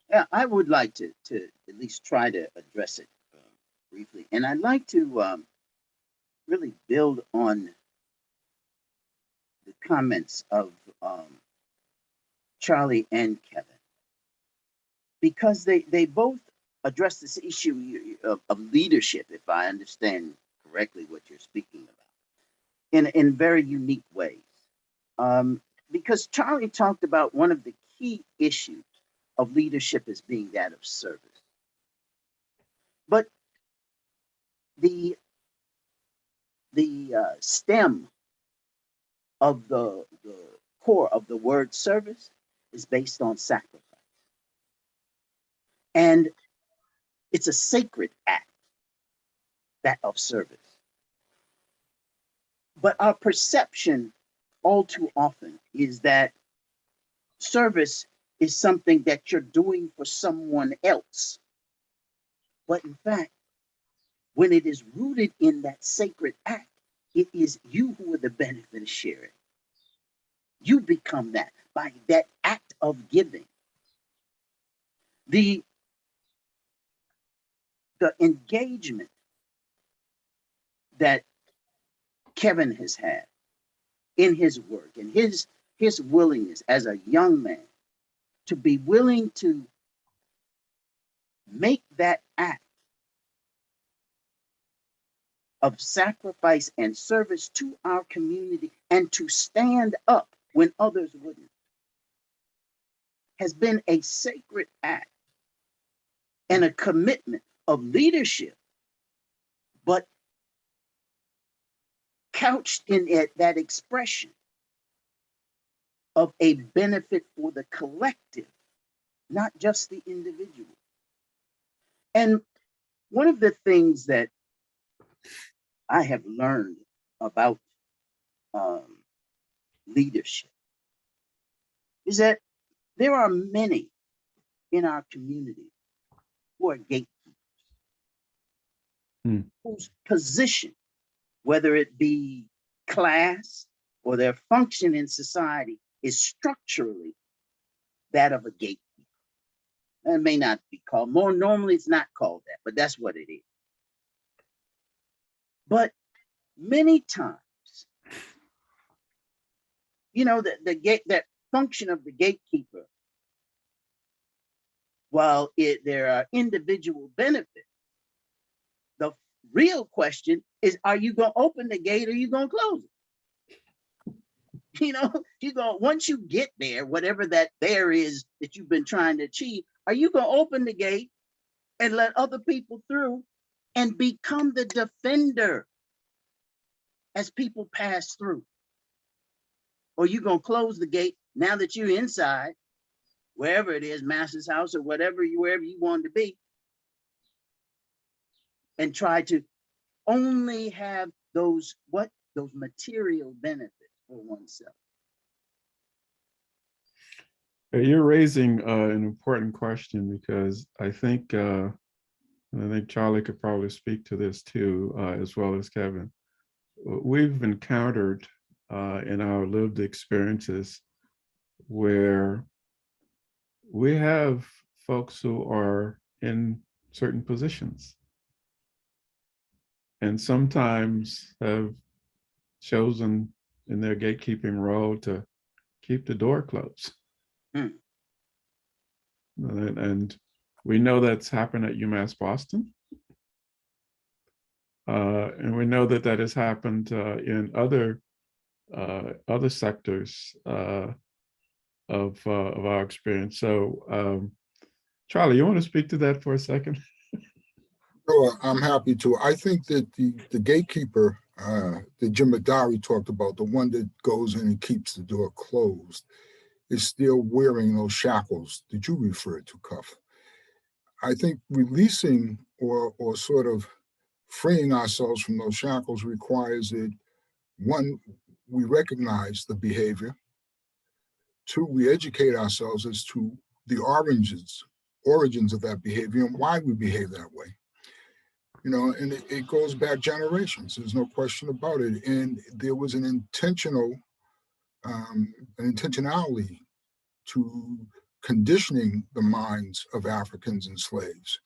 Yeah, I would like to at least try to address it briefly. And I'd like to really build on the comments of Charlie and Kevin, because they both address this issue of leadership, if I understand correctly what you're speaking about, in very unique ways. Because Charlie talked about one of the key issues of leadership as being that of service. But the stem of the core of the word service is based on sacrifice. And it's a sacred act, that of service. But our perception all too often is that service is something that you're doing for someone else. But in fact, when it is rooted in that sacred act, it is you who are the beneficiary. You become that by that act of giving. the engagement that Kevin has had in his work and his willingness as a young man to be willing to make that act of sacrifice and service to our community and to stand up when others wouldn't has been a sacred act and a commitment of leadership, but couched in that expression of a benefit for the collective, not just the individual. And one of the things that I have learned about leadership is that there are many in our community who are gatekeepers, whose position, whether it be class or their function in society, is structurally that of a gatekeeper. That may not be called, more normally it's not called that, but that's what it is. But many times, you know, that function of the gatekeeper, while there are individual benefits, the real question is, are you going to open the gate or are you going to close it? You know, once you get there, whatever that there is that you've been trying to achieve, are you going to open the gate and let other people through and become the defender as people pass through? Or you going to close the gate now that you're inside, wherever it is, master's house or wherever you want to be, and try to only have those material benefits for oneself? You're raising an important question, because I think Charlie could probably speak to this too, as well as Kevin. We've encountered in our lived experiences where we have folks who are in certain positions and sometimes have chosen in their gatekeeping role to keep the door closed. And we know that's happened at UMass Boston. And we know that has happened in other sectors of our experience. So, Charlie, you want to speak to that for a second? Sure, I'm happy to. I think that the gatekeeper that Jim Adari talked about, the one that goes in and keeps the door closed, is still wearing those shackles that you referred to, Cuff. I think releasing or sort of freeing ourselves from those shackles requires that, one, we recognize the behavior. Two, we educate ourselves as to the origins of that behavior and why we behave that way. You know, and it goes back generations. There's no question about it. And there was an intentionality to conditioning the minds of Africans and slaves,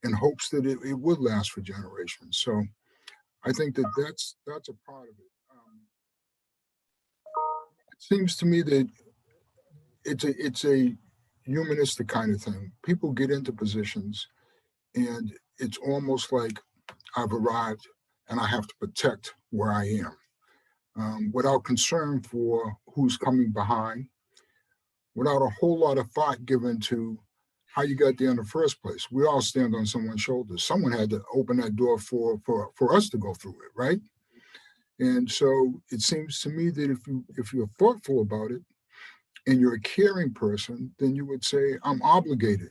in hopes that it would last for generations. So I think that's a part of it. It seems to me that it's a humanistic kind of thing. People get into positions and it's almost like I've arrived and I have to protect where I am, without concern for who's coming behind, without a whole lot of thought given to how you got there in the first place. We all stand on someone's shoulders. Someone had to open that door for us to go through it, right? And so it seems to me that if you're thoughtful about it and you're a caring person, then you would say, I'm obligated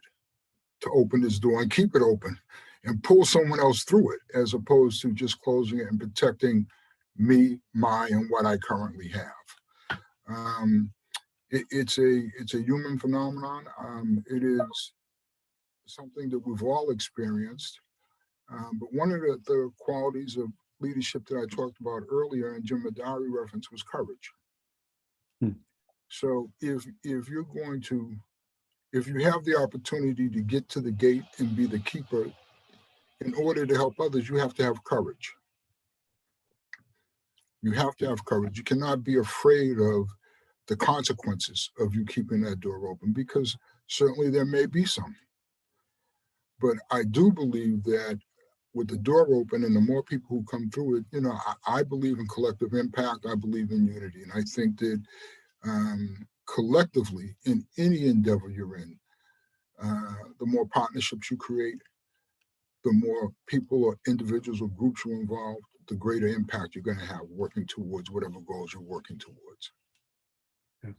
to open this door and keep it open and pull someone else through it, as opposed to just closing it and protecting me, and what I currently have. It's a human phenomenon. It is something that we've all experienced. But one of the qualities of leadership that I talked about earlier and Jim Adari reference was courage. So if you're going to, if you have the opportunity to get to the gate and be the keeper, in order to help others, you have to have courage. You have to have courage. You cannot be afraid of the consequences of you keeping that door open, because certainly there may be some. But I do believe that with the door open and the more people who come through it, you know, I believe in collective impact. I believe in unity. And I think that collectively in any endeavor you're in, the more partnerships you create, the more people or individuals or groups you're involved, the greater impact you're going to have working towards whatever goals you're working towards. Yeah.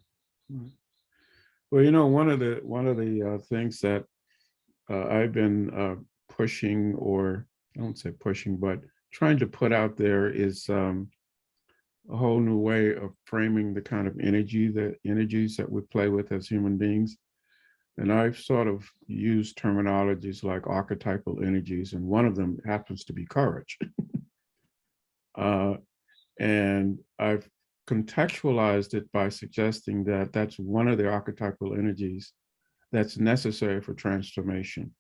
Well, you know, one of the things that I've been pushing, or I don't say pushing, but trying to put out there is a whole new way of framing the kind of energies that we play with as human beings. And I've sort of used terminologies like archetypal energies, and one of them happens to be courage. And I've contextualized it by suggesting that that's one of the archetypal energies that's necessary for transformation.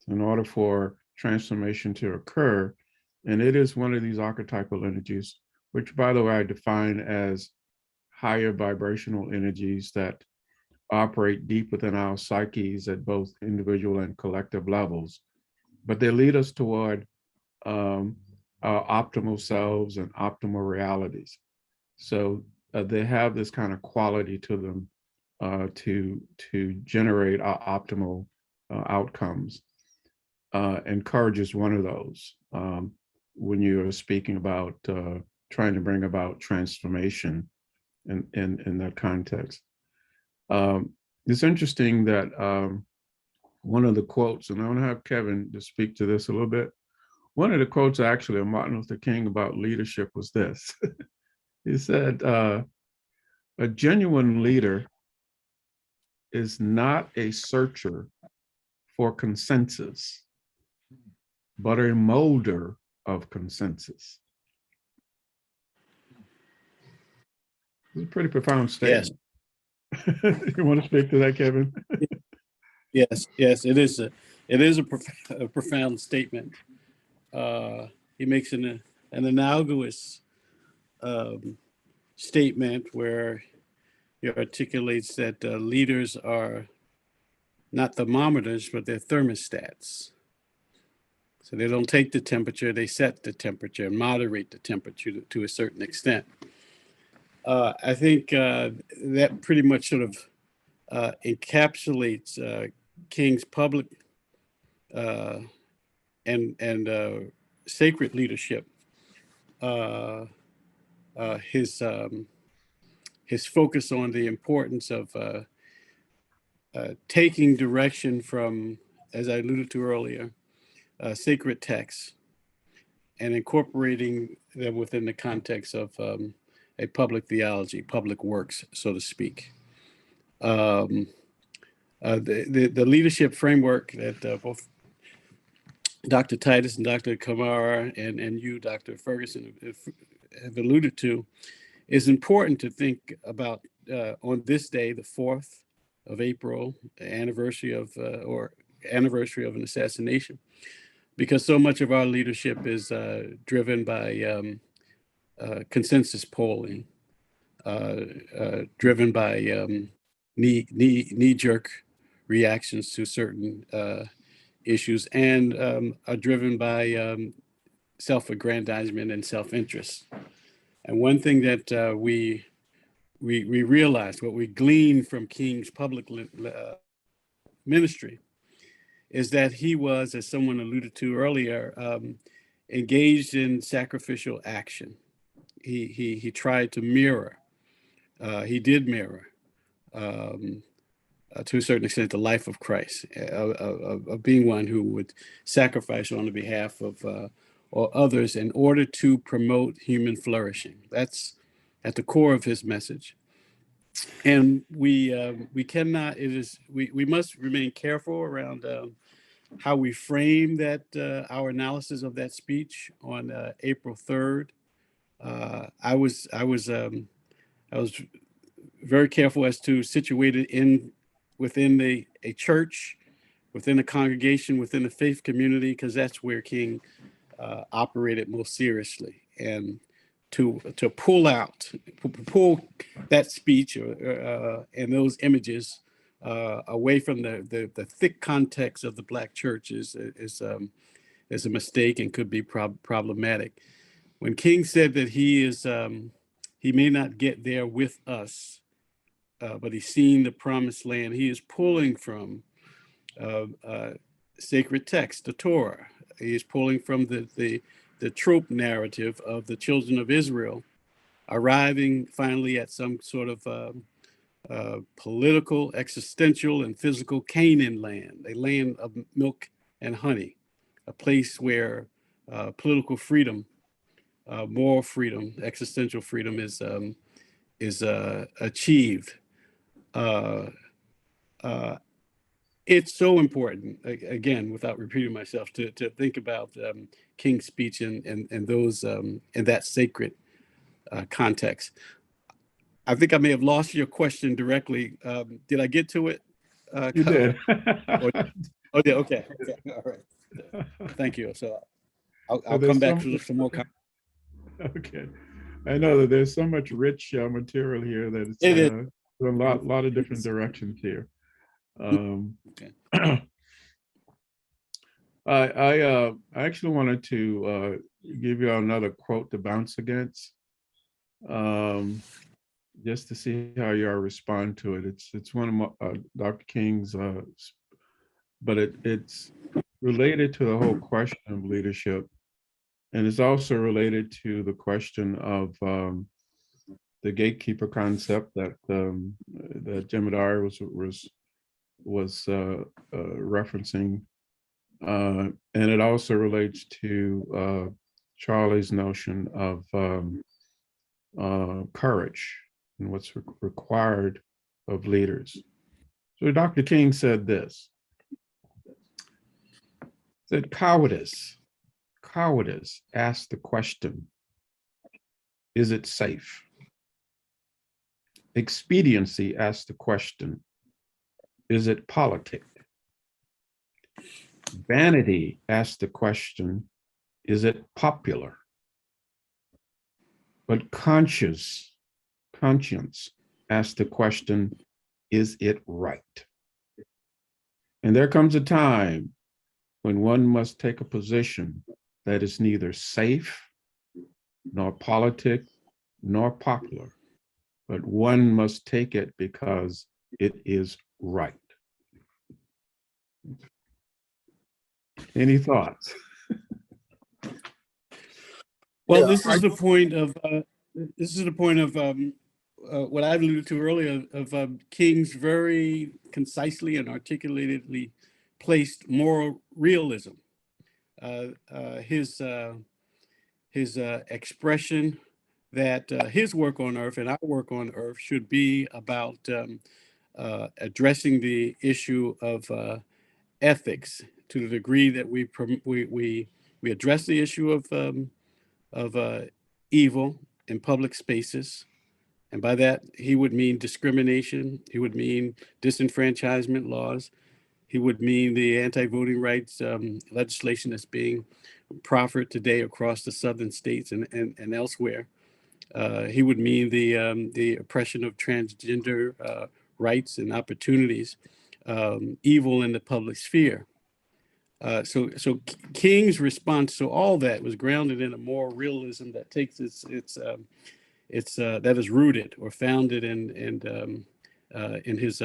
In order for transformation to occur, and it is one of these archetypal energies, which, by the way, I define as higher vibrational energies that operate deep within our psyches at both individual and collective levels, but they lead us toward our optimal selves and optimal realities. So they have this kind of quality to them to generate our optimal outcomes. And courage is one of those. When you're speaking about trying to bring about transformation in that context. It's interesting that one of the quotes, and I want to have Kevin to speak to this a little bit. One of the quotes actually of Martin Luther King about leadership was this. He said, a genuine leader is not a searcher for consensus, but a molder of consensus. It's a pretty profound statement. Yes. You want to speak to that, Kevin? Yes, it is a profound statement. He makes an analogous statement where he articulates that leaders are not thermometers, but they're thermostats. So they don't take the temperature, they set the temperature and moderate the temperature to a certain extent. I think that pretty much sort of encapsulates King's public and sacred leadership. His focus on the importance of taking direction from, as I alluded to earlier, sacred texts and incorporating them within the context of a public theology, public works, so to speak. The leadership framework that both Dr. Titus and Dr. Kamara and you, Dr. Ferguson, have alluded to is important to think about on this day, the 4th of April, anniversary of an assassination, because so much of our leadership is driven by consensus polling, driven by knee-jerk reactions to certain issues, and are driven by self-aggrandizement and self-interest. And one thing that we realized, what we gleaned from King's public ministry, is that he was, as someone alluded to earlier, engaged in sacrificial action. He tried to mirror. He did mirror, to a certain extent, the life of Christ, of being one who would sacrifice on the behalf of or others in order to promote human flourishing. That's at the core of his message. And we cannot. We must remain careful around how we frame that our analysis of that speech on April 3rd. I was very careful as to situate it within a church, within a congregation, within the faith community, because that's where King operated most seriously. And to pull that speech and those images away from the thick context of the Black church is a mistake and could be problematic. When King said that he may not get there with us, but he's seen the promised land, he is pulling from sacred text, the Torah. He is pulling from the trope narrative of the children of Israel arriving finally at some sort of political, existential, and physical Canaan land, a land of milk and honey, a place where political freedom, moral freedom, existential freedom is achieved. It's so important, again, without repeating myself, to think about King's speech and those in that sacred context. I think I may have lost your question directly. Did I get to it? You did. Oh, yeah. Okay. All right. Thank you. So I'll there's come back to some more. Okay. I know that there's so much rich material here that it's a lot of different directions here. Okay. I actually wanted to give you another quote to bounce against, just to see how you all respond to it. It's one of Dr. King's, but it's related to the whole question of leadership, and it's also related to the question of the gatekeeper concept that that Jemadar was referencing, and it also relates to Charlie's notion of courage and what's required of leaders. So Dr. King said this, said cowardice asks the question, is it safe? Expediency asks the question, is it politic? Vanity asks the question, is it popular? But conscience asks the question, is it right? And there comes a time when one must take a position that is neither safe, nor politic, nor popular, but one must take it because it is right. Any thoughts? Well, Yeah, this is the point of what I alluded to earlier of King's very concisely and articulatedly placed moral realism. His expression that his work on earth and our work on earth should be about addressing the issue of ethics to the degree that we address the issue of evil in public spaces. And by that, he would mean discrimination. He would mean disenfranchisement laws. He would mean the anti-voting rights legislation that's being proffered today across the southern states and elsewhere. He would mean the oppression of transgender rights and opportunities, evil in the public sphere. So King's response to all that was grounded in a moral realism that takes that is rooted or founded in his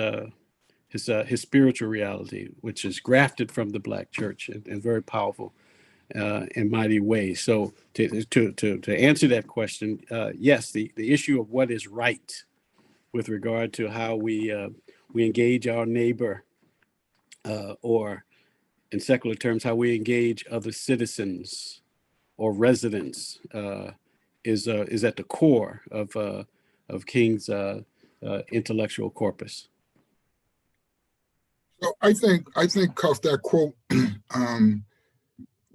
spiritual reality, which is grafted from the Black church in very powerful and mighty ways. So to answer that question, yes, the issue of what is right with regard to how we engage our neighbor, or in secular terms, how we engage other citizens or residents, is at the core of King's intellectual corpus. So I think Cuff, that quote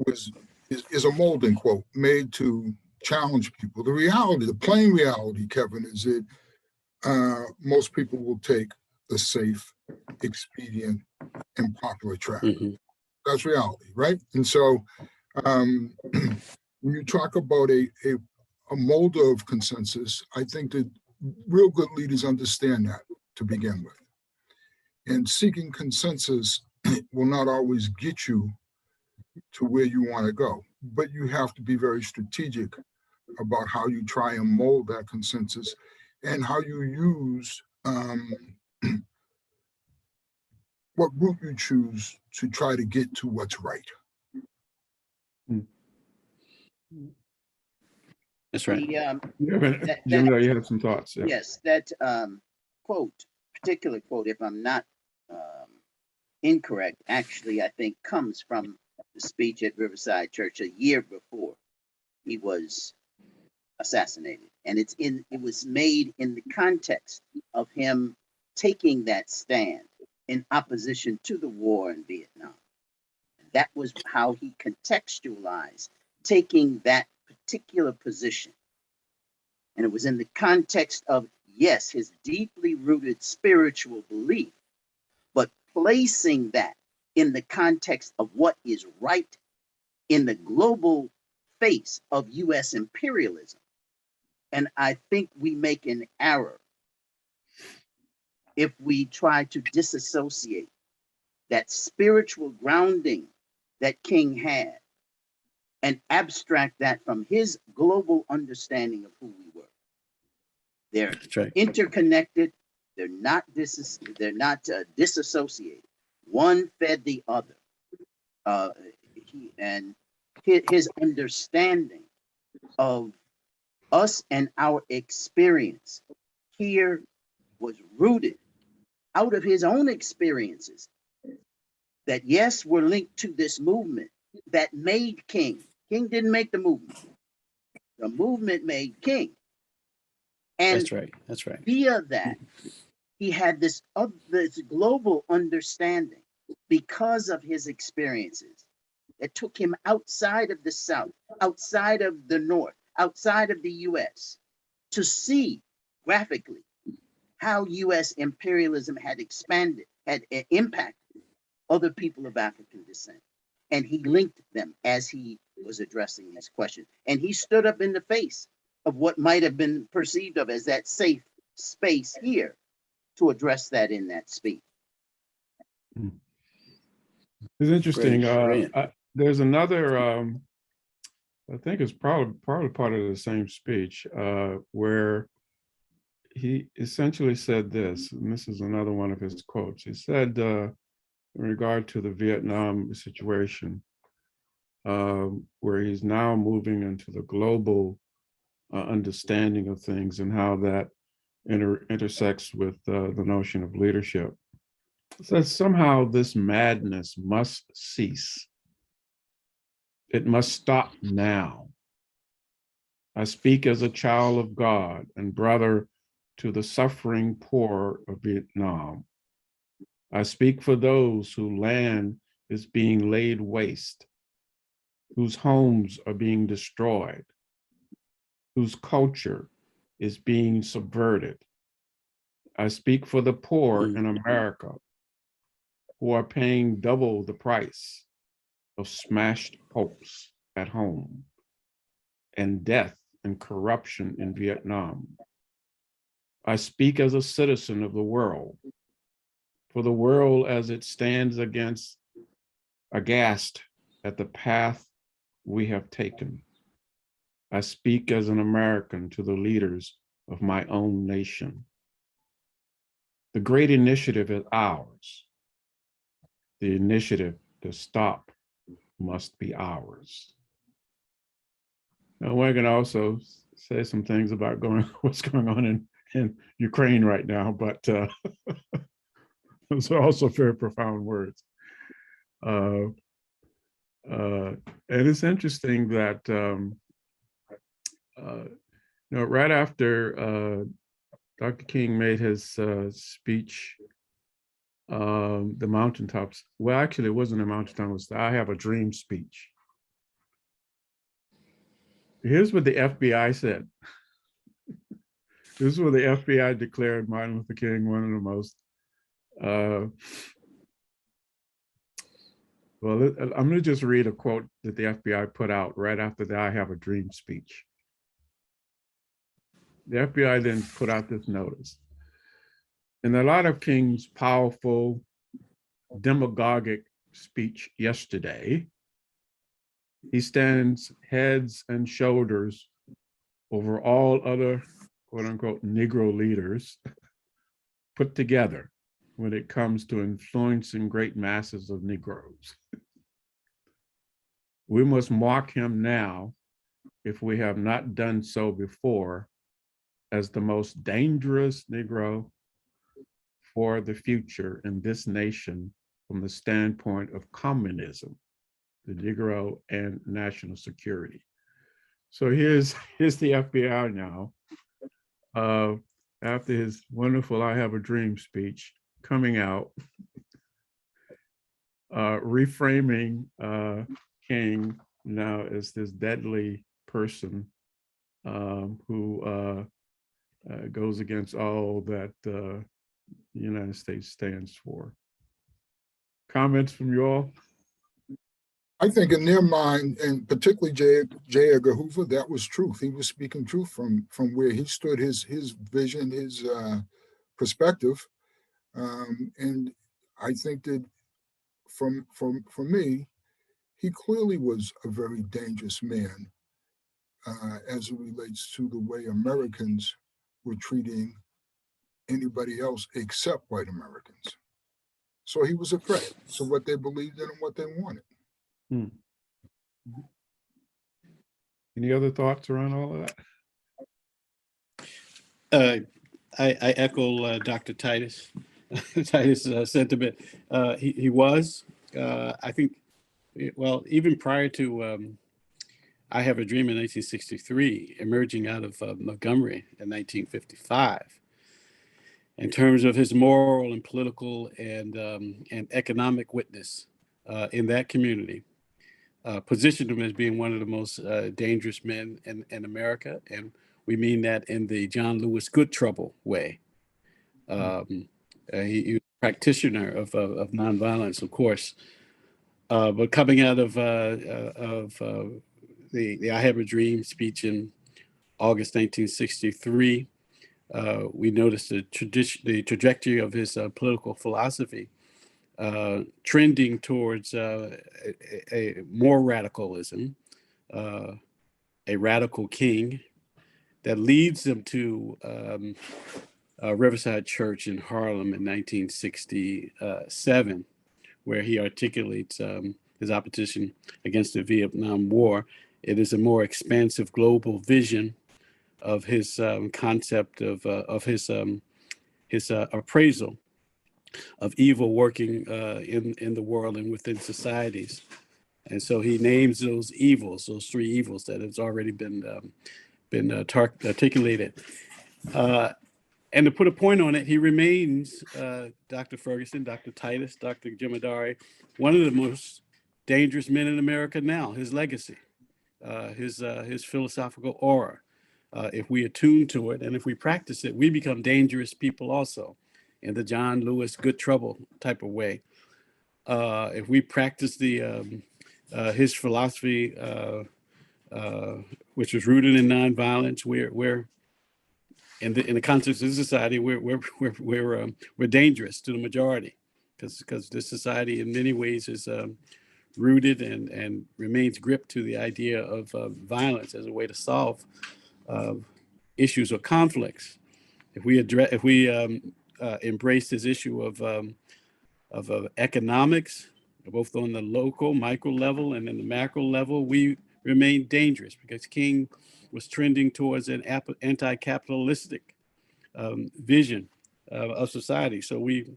is a molding quote made to challenge people. The reality, the plain reality, Kevin, is that most people will take the safe, expedient, and popular track. That's reality, right? And so when you talk about a molder of consensus, I think that real good leaders understand that to begin with. And seeking consensus will not always get you to where you want to go, but you have to be very strategic about how you try and mold that consensus and how you use what route you choose to try to get to what's right. That's right. Jim, you have some thoughts. Yeah. Yes, that particular quote, if I'm not incorrect, actually, I think comes from the speech at Riverside Church a year before he was assassinated. And it was made in the context of him taking that stand in opposition to the war in Vietnam. That was how he contextualized taking that particular position. And it was in the context of, yes, his deeply rooted spiritual belief, but placing that in the context of what is right in the global face of US imperialism. And I think we make an error if we try to disassociate that spiritual grounding that King had and abstract that from his global understanding of who we were. They're right. interconnected. They're not disassociated. One fed the other. And his understanding of us and our experience here was rooted out of his own experiences that, yes, were linked to this movement that made King. King didn't make the movement. The movement made King. And that's right. That's right. Via that, he had this global understanding because of his experiences that took him outside of the South, outside of the North, outside of the US, to see graphically how US imperialism had expanded, had impacted other people of African descent. And he linked them as he was addressing this question. And he stood up in the face of what might have been perceived of as that safe space here to address that in that speech. It's interesting. Great. There's another, I think it's probably part of the same speech, where he essentially said this, and this is another one of his quotes. He said, in regard to the Vietnam situation, where he's now moving into the global understanding of things and how that intersects with the notion of leadership. So somehow this madness must cease. It must stop now. I speak as a child of God and brother to the suffering poor of Vietnam. I speak for those whose land is being laid waste, whose homes are being destroyed, whose culture is being subverted. I speak for the poor in America who are paying double the price of smashed hopes at home and death and corruption in Vietnam. I speak as a citizen of the world, for the world as it stands aghast at the path we have taken. I speak as an American to the leaders of my own nation. The great initiative is ours. The initiative to stop must be ours. Now, we can also say some things about what's going on in Ukraine right now, but those are also very profound words. And it's interesting that right after Dr. King made his speech, the mountaintops. Well, actually, it wasn't a mountaintop. It was the I Have a Dream speech. Here's what the FBI said. This is when the FBI declared Martin Luther King one of the most, I'm going to just read a quote that the FBI put out right after the I Have a Dream speech. The FBI then put out this notice. In the light of King's powerful, demagogic speech yesterday, he stands heads and shoulders over all other, quote unquote, Negro leaders put together when it comes to influencing great masses of Negroes. We must mark him now, if we have not done so before, as the most dangerous Negro for the future in this nation from the standpoint of communism, the Negro, and national security. So here's the FBI now, after his wonderful I Have a Dream speech, coming out, reframing King now as this deadly person who goes against all that the United States stands for. Comments from you all? I think in their mind, and particularly J. Edgar Hoover, that was truth. He was speaking truth from where he stood, his vision, his perspective. And I think that for me, he clearly was a very dangerous man as it relates to the way Americans were treating anybody else except white Americans. So he was a threat to what they believed in and what they wanted. Any other thoughts around all of that? I echo Dr. Titus' sentiment. He was, I think, well, even prior to I Have a Dream in 1963, emerging out of Montgomery in 1955, in terms of his moral and political and economic witness in that community, positioned him as being one of the most dangerous men in America. And we mean that in the John Lewis Good Trouble way. He was a practitioner of nonviolence, of course. But coming out of the I Have a Dream speech in August 1963, we noticed the trajectory of his political philosophy trending towards a more radicalism, a radical king that leads him to Riverside Church in Harlem in 1967, where he articulates his opposition against the Vietnam War. It is a more expansive global vision of his concept of his appraisal of evil working in the world and within societies. And so he names those evils, those three evils that has already been articulated. And to put a point on it, he remains, Dr. Ferguson, Dr. Titus, Dr. Jemadari, one of the most dangerous men in America now. His legacy, his philosophical aura. If we attune to it and if we practice it, we become dangerous people also, in the John Lewis Good Trouble type of way. If we practice his philosophy, which was rooted in nonviolence, we're in the context of society, we're dangerous to the majority, because this society in many ways is rooted and remains gripped to the idea of violence as a way to solve issues or conflicts. If we embrace this issue of economics, both on the local micro level and in the macro level, we remain dangerous, because King was trending towards an anti-capitalistic vision of society. So we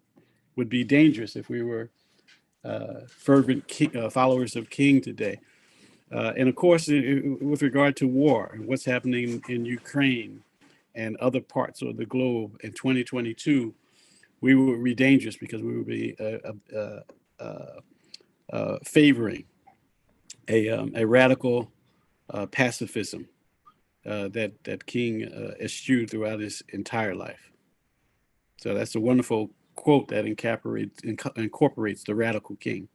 would be dangerous if we were fervent followers of King today. And of course, with regard to war and what's happening in Ukraine and other parts of the globe in 2022, we would be dangerous, because we would be favoring a radical pacifism, that King eschewed throughout his entire life. So that's a wonderful quote that incorporates the radical king.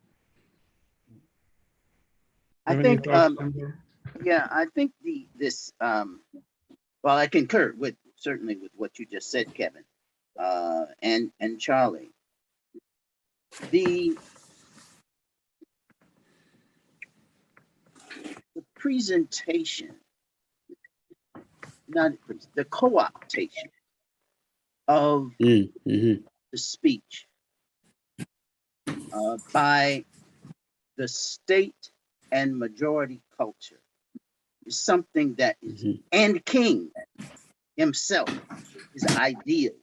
I Have any think, thoughts, Kimber? yeah, I think well, I concur with certainly with what you just said, Kevin, and Charlie. The presentation, not the co-optation of Mm-hmm. the speech by the state and majority culture is something that is, and King himself, his ideals,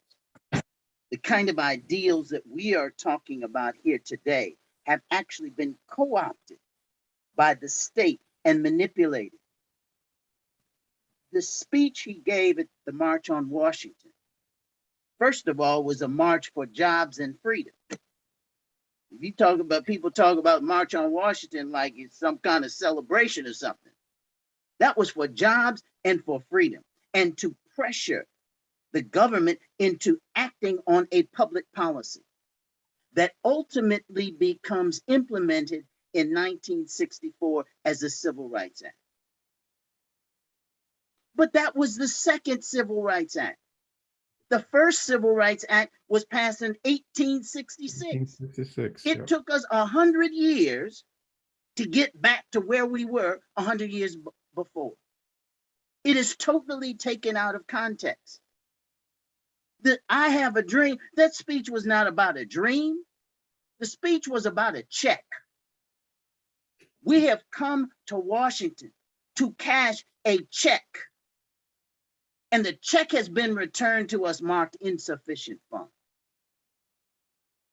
the kind of ideals that we are talking about here today have actually been co-opted by the state and manipulated. The speech he gave at the March on Washington, first of all, was a march for jobs and freedom. If you talk about, people talk about March on Washington like it's some kind of celebration or something. That was for jobs and for freedom, and to pressure the government into acting on a public policy that ultimately becomes implemented in 1964 as the Civil Rights Act. But that was the second Civil Rights Act. The first Civil Rights Act was passed in 1866. 1866. It took us 100 years to get back to where we were 100 years before. It is totally taken out of context. The I have a dream, that speech was not about a dream. The speech was about a check. We have come to Washington to cash a check. And the check has been returned to us marked insufficient funds.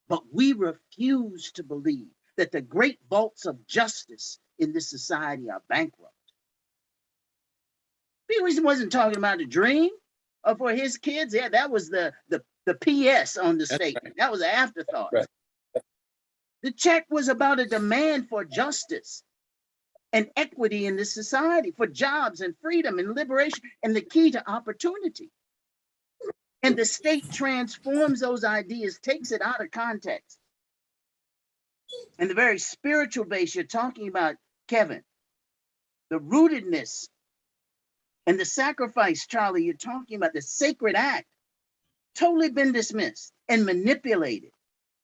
But we refuse to believe that the great vaults of justice in this society are bankrupt. He wasn't talking about a dream for his kids. Yeah, that was the PS on the statement. Right. That was an afterthought. Right. The check was about a demand for justice and equity in this society, for jobs and freedom and liberation, and the key to opportunity. And the state transforms those ideas, takes it out of context. And the very spiritual base you're talking about, Kevin, the rootedness and the sacrifice, Charlie, you're talking about, the sacred act, totally been dismissed and manipulated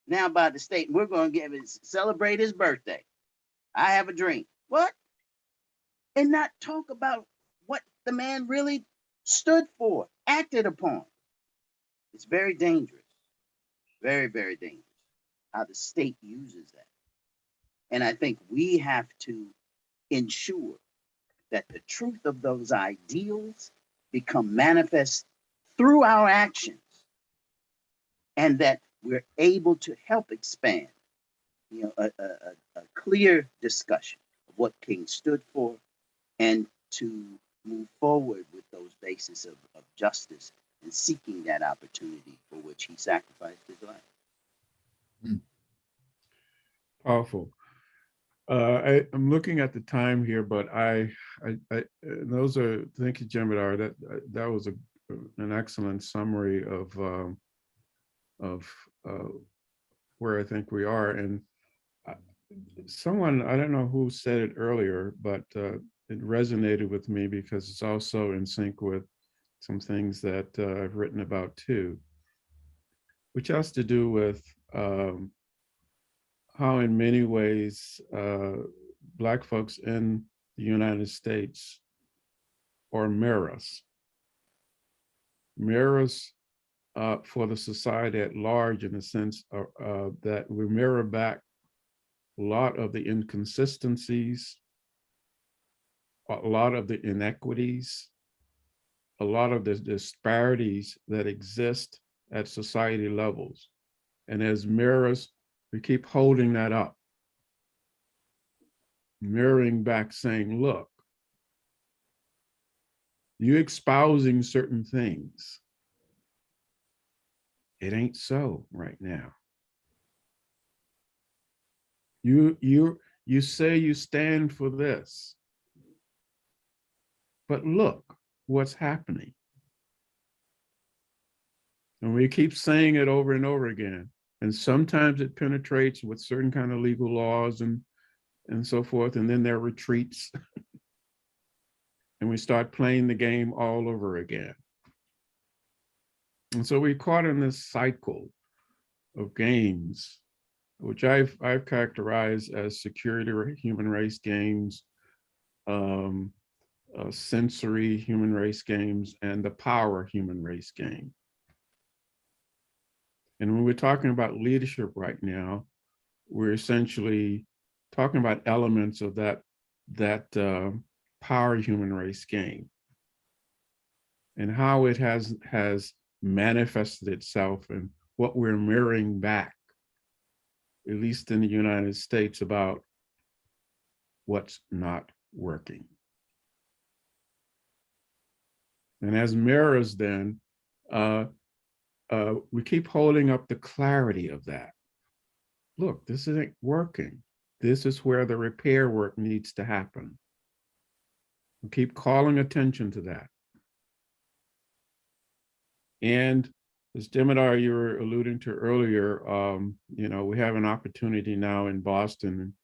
now by the state. We're going to celebrate his birthday. I have a dream. What? And not talk about what the man really stood for, acted upon. It's very dangerous, very, very dangerous how the state uses that. And I think we have to ensure that the truth of those ideals become manifest through our actions, and that we're able to help expand, a clear discussion of what King stood for, and to move forward with those bases of justice and seeking that opportunity for which he sacrificed his life. Powerful. I'm looking at the time here, but those are, thank you, Jemidar. That was an excellent summary of where I think we are. And someone, I don't know who said it earlier, but it resonated with me because it's also in sync with some things that I've written about too, which has to do with how in many ways Black folks in the United States are mirrors for the society at large, in the sense that we mirror back a lot of the inconsistencies, a lot of the inequities, a lot of the disparities that exist at society levels. And as mirrors, we keep holding that up, mirroring back, saying, look, you espousing certain things. It ain't so right now. You say you stand for this, but look what's happening. And we keep saying it over and over again. And sometimes it penetrates with certain kind of legal laws and so forth. And then there are retreats. And we start playing the game all over again. And so we're caught in this cycle of games, which I've characterized as security human race games, sensory human race games, and the power human race game. And when we're talking about leadership right now, we're essentially talking about elements of that power human race game and how it has manifested itself and what we're mirroring back, at least in the United States, about what's not working. And as mirrors then, we keep holding up the clarity of that. Look, this isn't working. This is where the repair work needs to happen. We keep calling attention to that. And as Dimodar, you were alluding to earlier, we have an opportunity now in Boston,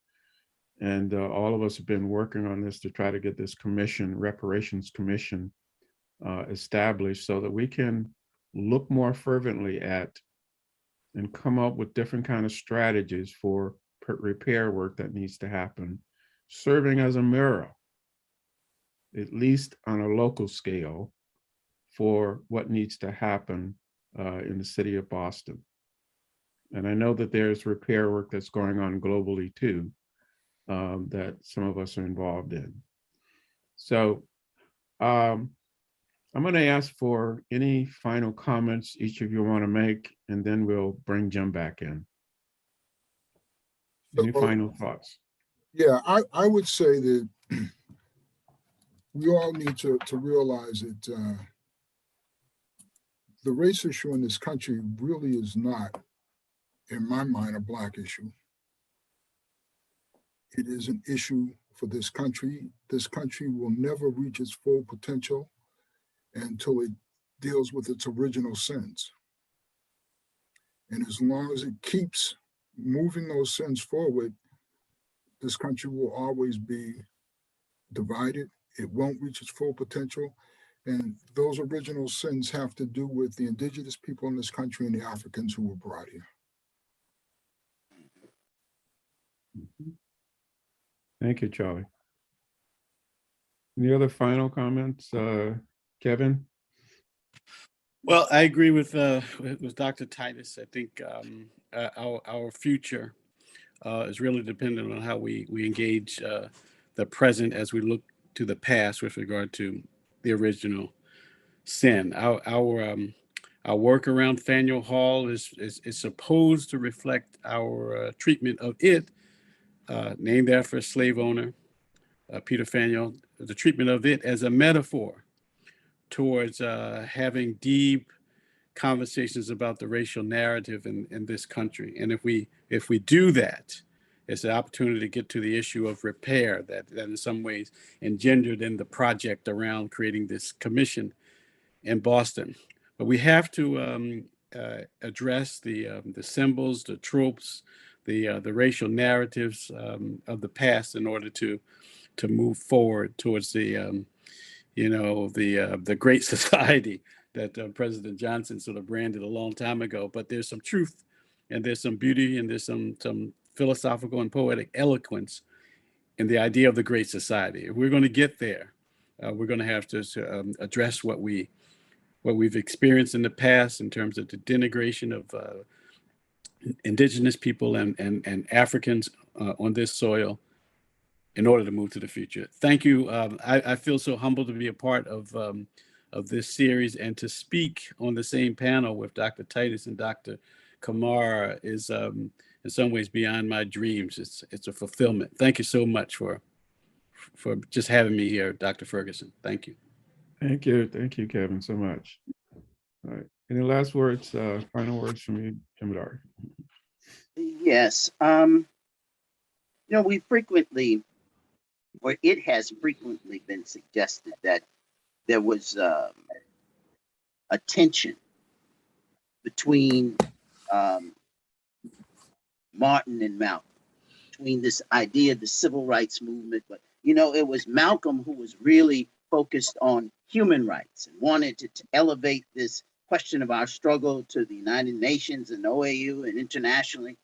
and all of us have been working on this to try to get this reparations commission, established so that we can look more fervently at and come up with different kind of strategies for repair work that needs to happen, serving as a mirror, at least on a local scale, for what needs to happen in the city of Boston. And I know that there's repair work that's going on globally too, that some of us are involved in. So I'm going to ask for any final comments each of you want to make, and then we'll bring Jim back in. Any final thoughts? Yeah, I would say that we all need to realize that the race issue in this country really is not, in my mind, a Black issue. It is an issue for this country. This country will never reach its full potential until it deals with its original sins. And as long as it keeps moving those sins forward, this country will always be divided. It won't reach its full potential. And those original sins have to do with the indigenous people in this country and the Africans who were brought here. Thank you, Charlie. Any other final comments, Kevin? Well, I agree with Dr. Titus. I think our future is really dependent on how we engage the present as we look to the past with regard to the original sin. Our work around Faneuil Hall is supposed to reflect our treatment of it, named after a slave owner, Peter Faneuil, the treatment of it as a metaphor towards having deep conversations about the racial narrative in this country. And if we do that, it's an opportunity to get to the issue of repair that in some ways engendered in the project around creating this commission in Boston. But we have to address the symbols, the tropes, the racial narratives of the past in order to move forward towards the great society that President Johnson sort of branded a long time ago. But there's some truth, and there's some beauty, and there's some philosophical and poetic eloquence in the idea of the great society. If we're going to get there, we're going to have to address what we've experienced in the past in terms of the denigration of indigenous people and Africans on this soil, in order to move to the future. Thank you. I feel so humbled to be a part of this series, and to speak on the same panel with Dr. Titus and Dr. Kamara is in some ways beyond my dreams. It's a fulfillment. Thank you so much for just having me here, Dr. Ferguson. Thank you. Thank you, Kevin, so much. All right. Any last words, final words from you, Dimodar? Yes. We frequently, or it has frequently been suggested that there was a tension between Martin and Malcolm, between this idea of the civil rights movement. But, you know, it was Malcolm who was really focused on human rights and wanted to elevate this question of our struggle to the United Nations and OAU and internationally.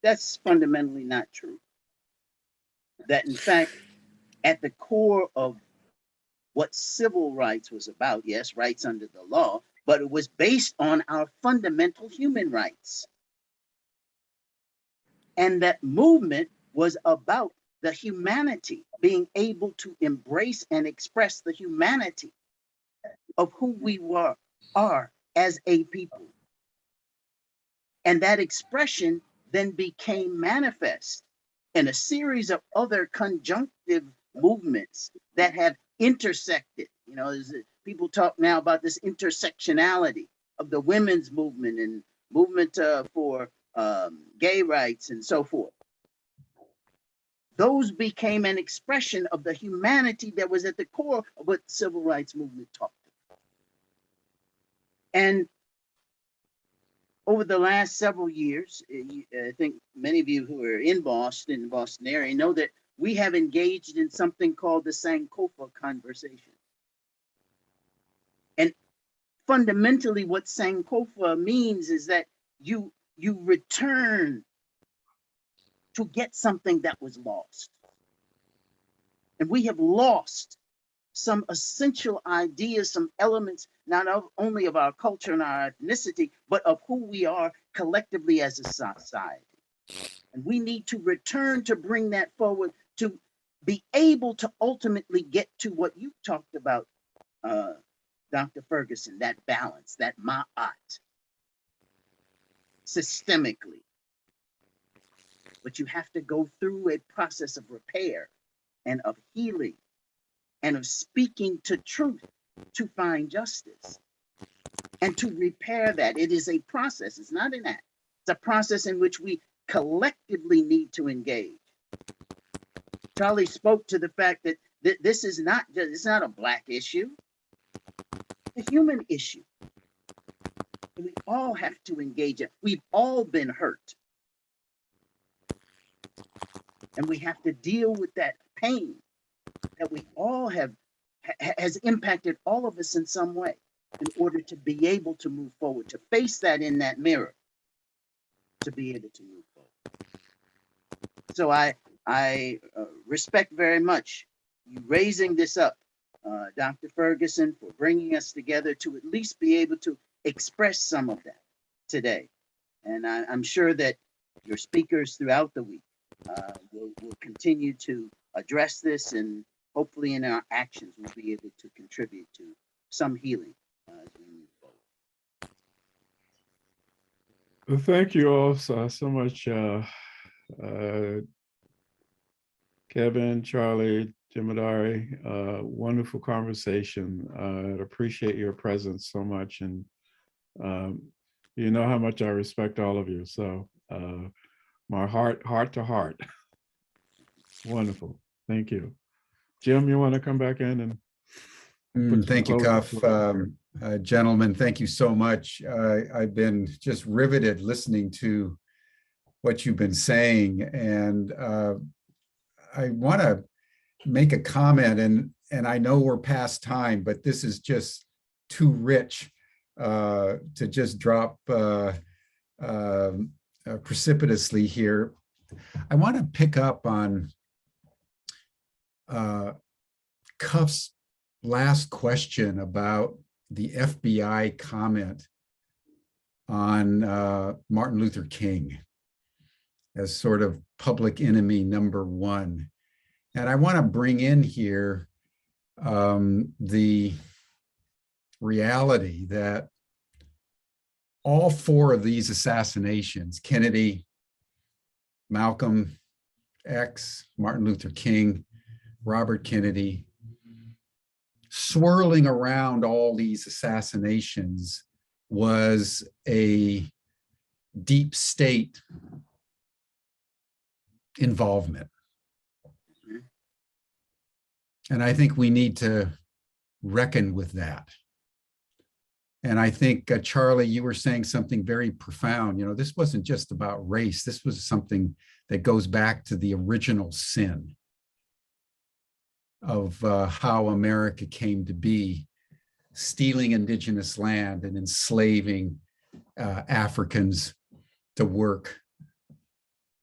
That's fundamentally not true. That, in fact, at the core of what civil rights was about, yes, rights under the law, but it was based on our fundamental human rights. And that movement was about the humanity, being able to embrace and express the humanity of who we are as a people. And that expression then became manifest in a series of other conjunctive movements that have intersected. You know, people talk now about this intersectionality of the women's movement and movement for gay rights and so forth. Those became an expression of the humanity that was at the core of what the civil rights movement talked about. And over the last several years, I think many of you who are in Boston, the Boston area, know that we have engaged in something called the Sankofa Conversation. And fundamentally, what Sankofa means is that you return to get something that was lost. And we have lost some essential ideas, some elements, not only of our culture and our ethnicity, but of who we are collectively as a society. And we need to return to bring that forward to be able to ultimately get to what you talked about, Dr. Ferguson, that balance, that ma'at, systemically. But you have to go through a process of repair and of healing and of speaking to truth to find justice and to repair that. It is a process, it's not an act. It's a process in which we collectively need to engage. Charlie spoke to the fact that this is not just, it's not a Black issue, it's a human issue. And we all have to engage it. We've all been hurt. And we have to deal with that pain that we all have, has impacted all of us in some way in order to be able to move forward, to face that in that mirror, to be able to move forward. So I respect very much you raising this up, Dr. Ferguson, for bringing us together to at least be able to express some of that today. And I'm sure that your speakers throughout the week will continue to address this, and hopefully in our actions we'll be able to contribute to some healing as we move forward. Well, thank you all so much, Kevin, Charlie, Jimadari. Wonderful conversation. I appreciate your presence so much, and you know how much I respect all of you. So my heart to heart. Wonderful. Thank you. Jim, you want to come back in and thank you, Cuff. Gentlemen, thank you so much. I've been just riveted listening to what you've been saying, and I want to make a comment, and I know we're past time, but this is just too rich to just drop precipitously here. I want to pick up on Cuff's last question about the FBI comment on Martin Luther King as sort of public enemy number one. And I want to bring in here the reality that all four of these assassinations, Kennedy, Malcolm X, Martin Luther King, Robert Kennedy, swirling around all these assassinations was a deep state involvement. And I think we need to reckon with that. And I think, Charlie, you were saying something very profound. You know, this wasn't just about race. This was something that goes back to the original sin of how America came to be, stealing indigenous land and enslaving Africans to work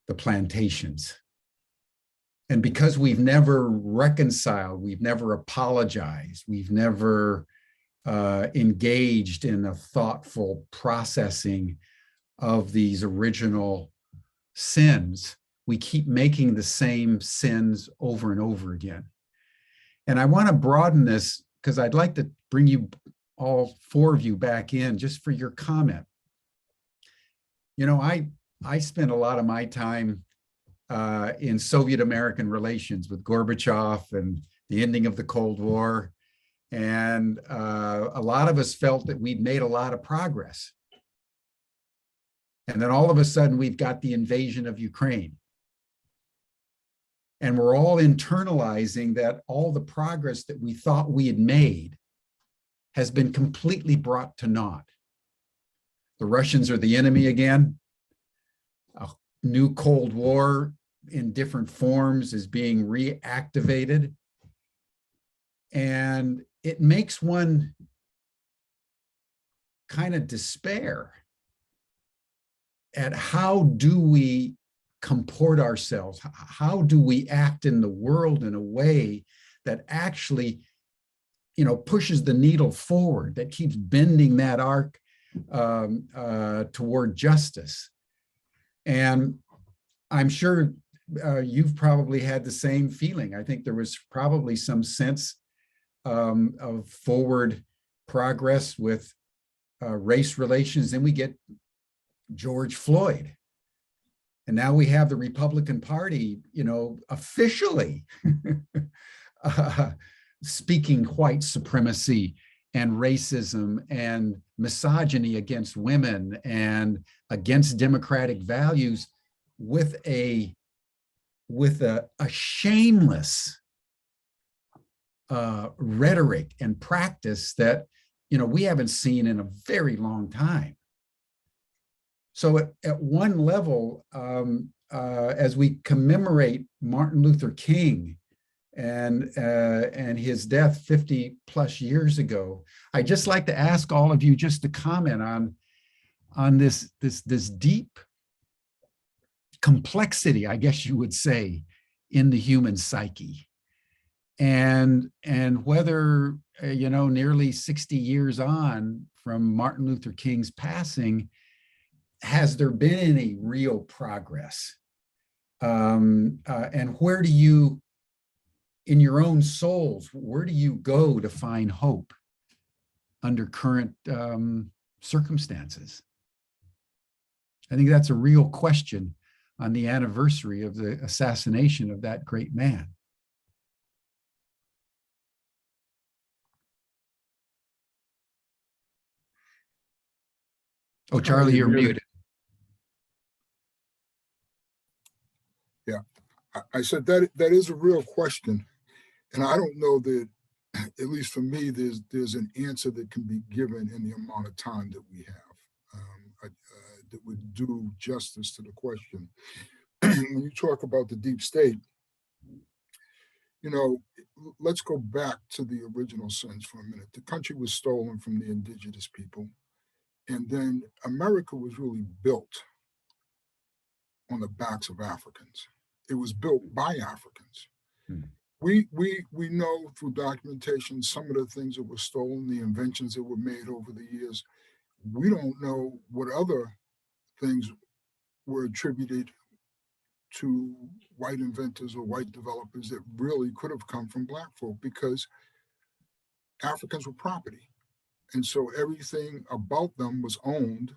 the plantations. And because we've never reconciled, we've never apologized, we've never engaged in a thoughtful processing of these original sins, we keep making the same sins over and over again. And I want to broaden this because I'd like to bring you all four of you back in just for your comment. You know, I spent a lot of my time in Soviet-American relations with Gorbachev and the ending of the Cold War. And a lot of us felt that we'd made a lot of progress. And then all of a sudden, we've got the invasion of Ukraine. And we're all internalizing that all the progress that we thought we had made has been completely brought to naught. The Russians are the enemy again. A new Cold War in different forms is being reactivated. And it makes one kind of despair at how do we comport ourselves? How do we act in the world in a way that actually, you know, pushes the needle forward, that keeps bending that arc toward justice? And I'm sure you've probably had the same feeling. I think there was probably some sense of forward progress with race relations. Then we get George Floyd. And now we have the Republican Party, you know, officially speaking white supremacy and racism and misogyny against women and against democratic values with a shameless rhetoric and practice that, you know, we haven't seen in a very long time. So at one level, as we commemorate Martin Luther King and his death 50 plus years ago, I'd just like to ask all of you just to comment on this deep complexity, I guess you would say, in the human psyche. And whether, you know, nearly 60 years on from Martin Luther King's passing, has there been any real progress? And where do you, in your own souls, where do you go to find hope under current circumstances? I think that's a real question on the anniversary of the assassination of that great man. Oh, Charlie, you're muted. Yeah, I said that is a real question. And I don't know that, at least for me, there's an answer that can be given in the amount of time that we have that would do justice to the question. When you talk about the deep state, you know, let's go back to the original sins for a minute. The country was stolen from the indigenous people. And then America was really built on the backs of Africans. It was built by Africans. We know through documentation some of the things that were stolen, the inventions that were made over the years. We don't know what other things were attributed to white inventors or white developers that really could have come from Black folk, because Africans were property. And so everything about them was owned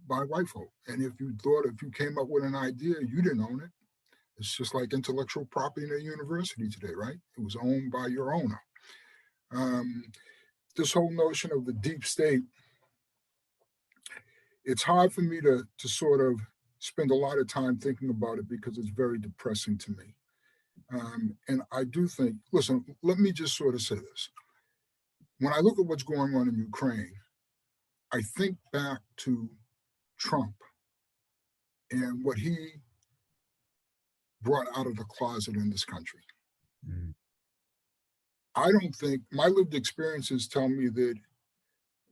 by white folk. And if you came up with an idea, you didn't own it. It's just like intellectual property in a university today, right? It was owned by your owner. This whole notion of the deep state, it's hard for me to sort of spend a lot of time thinking about it because it's very depressing to me. And I do think, listen, let me just sort of say this. When I look at what's going on in Ukraine, I think back to Trump and what he brought out of the closet in this country. Mm. I don't think my lived experiences tell me that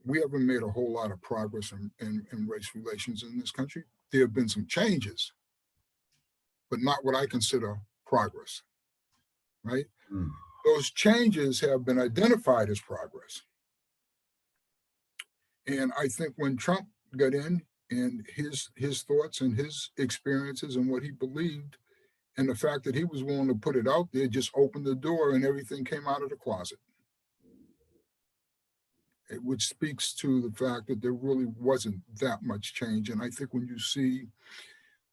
we haven't made a whole lot of progress in race relations in this country. There have been some changes, but not what I consider progress, right? Mm. Those changes have been identified as progress. And I think when Trump got in and his thoughts and his experiences and what he believed, and the fact that he was willing to put it out there just opened the door and everything came out of the closet. Which speaks to the fact that there really wasn't that much change. And I think when you see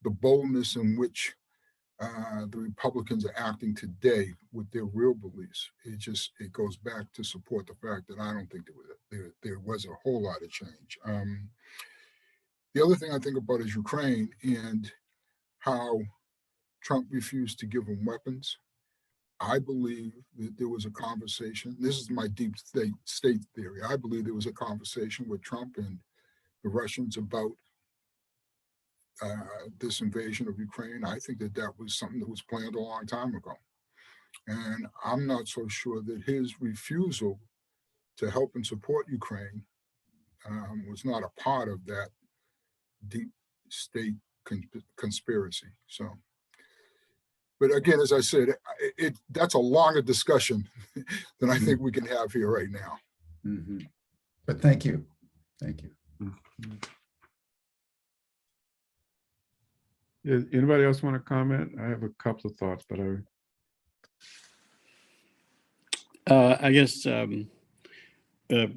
the boldness in which the Republicans are acting today with their real beliefs, it goes back to support the fact that I don't think there was a whole lot of change. The other thing I think about is Ukraine and how Trump refused to give them weapons. I believe that there was a conversation. This is my deep state theory. I believe there was a conversation with Trump and the Russians about this invasion of Ukraine. I think that that was something that was planned a long time ago. And I'm not so sure that his refusal to help and support Ukraine was not a part of that deep state conspiracy. So, but again, as I said, that's a longer discussion than I think we can have here right now. Mm-hmm. But thank you. Thank you. Anybody else want to comment? I have a couple of thoughts, but I guess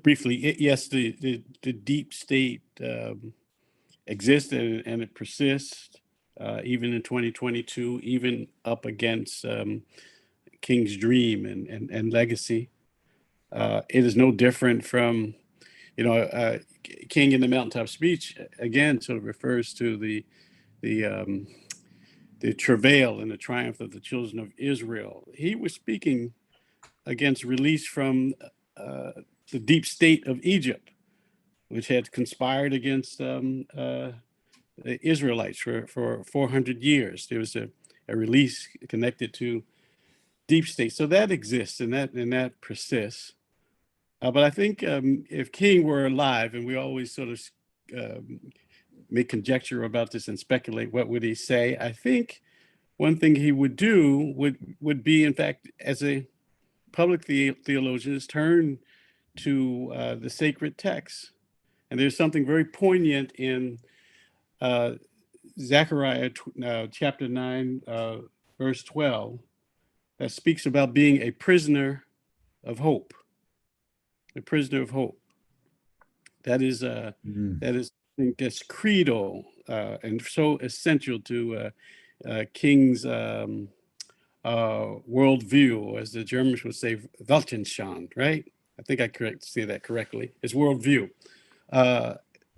briefly, yes, the deep state exists and it persists even in 2022, even up against King's dream and legacy. It is no different from, King in the Mountaintop Speech again sort of refers to the travail and the triumph of the children of Israel. He was speaking against release from the deep state of Egypt, which had conspired against the Israelites for 400 years. There was a release connected to deep state. So that exists and that persists. But I think if King were alive, and we always sort of make conjecture about this and speculate, what would he say? I think one thing he would do would be, in fact, as a public theologian, is turn to the sacred texts. And there's something very poignant in Zechariah chapter 9, verse 12, that speaks about being a prisoner of hope. A prisoner of hope. That is, I think that's credo and so essential to King's worldview, as the Germans would say, Weltanschauung, right? I think I say that correctly. His worldview.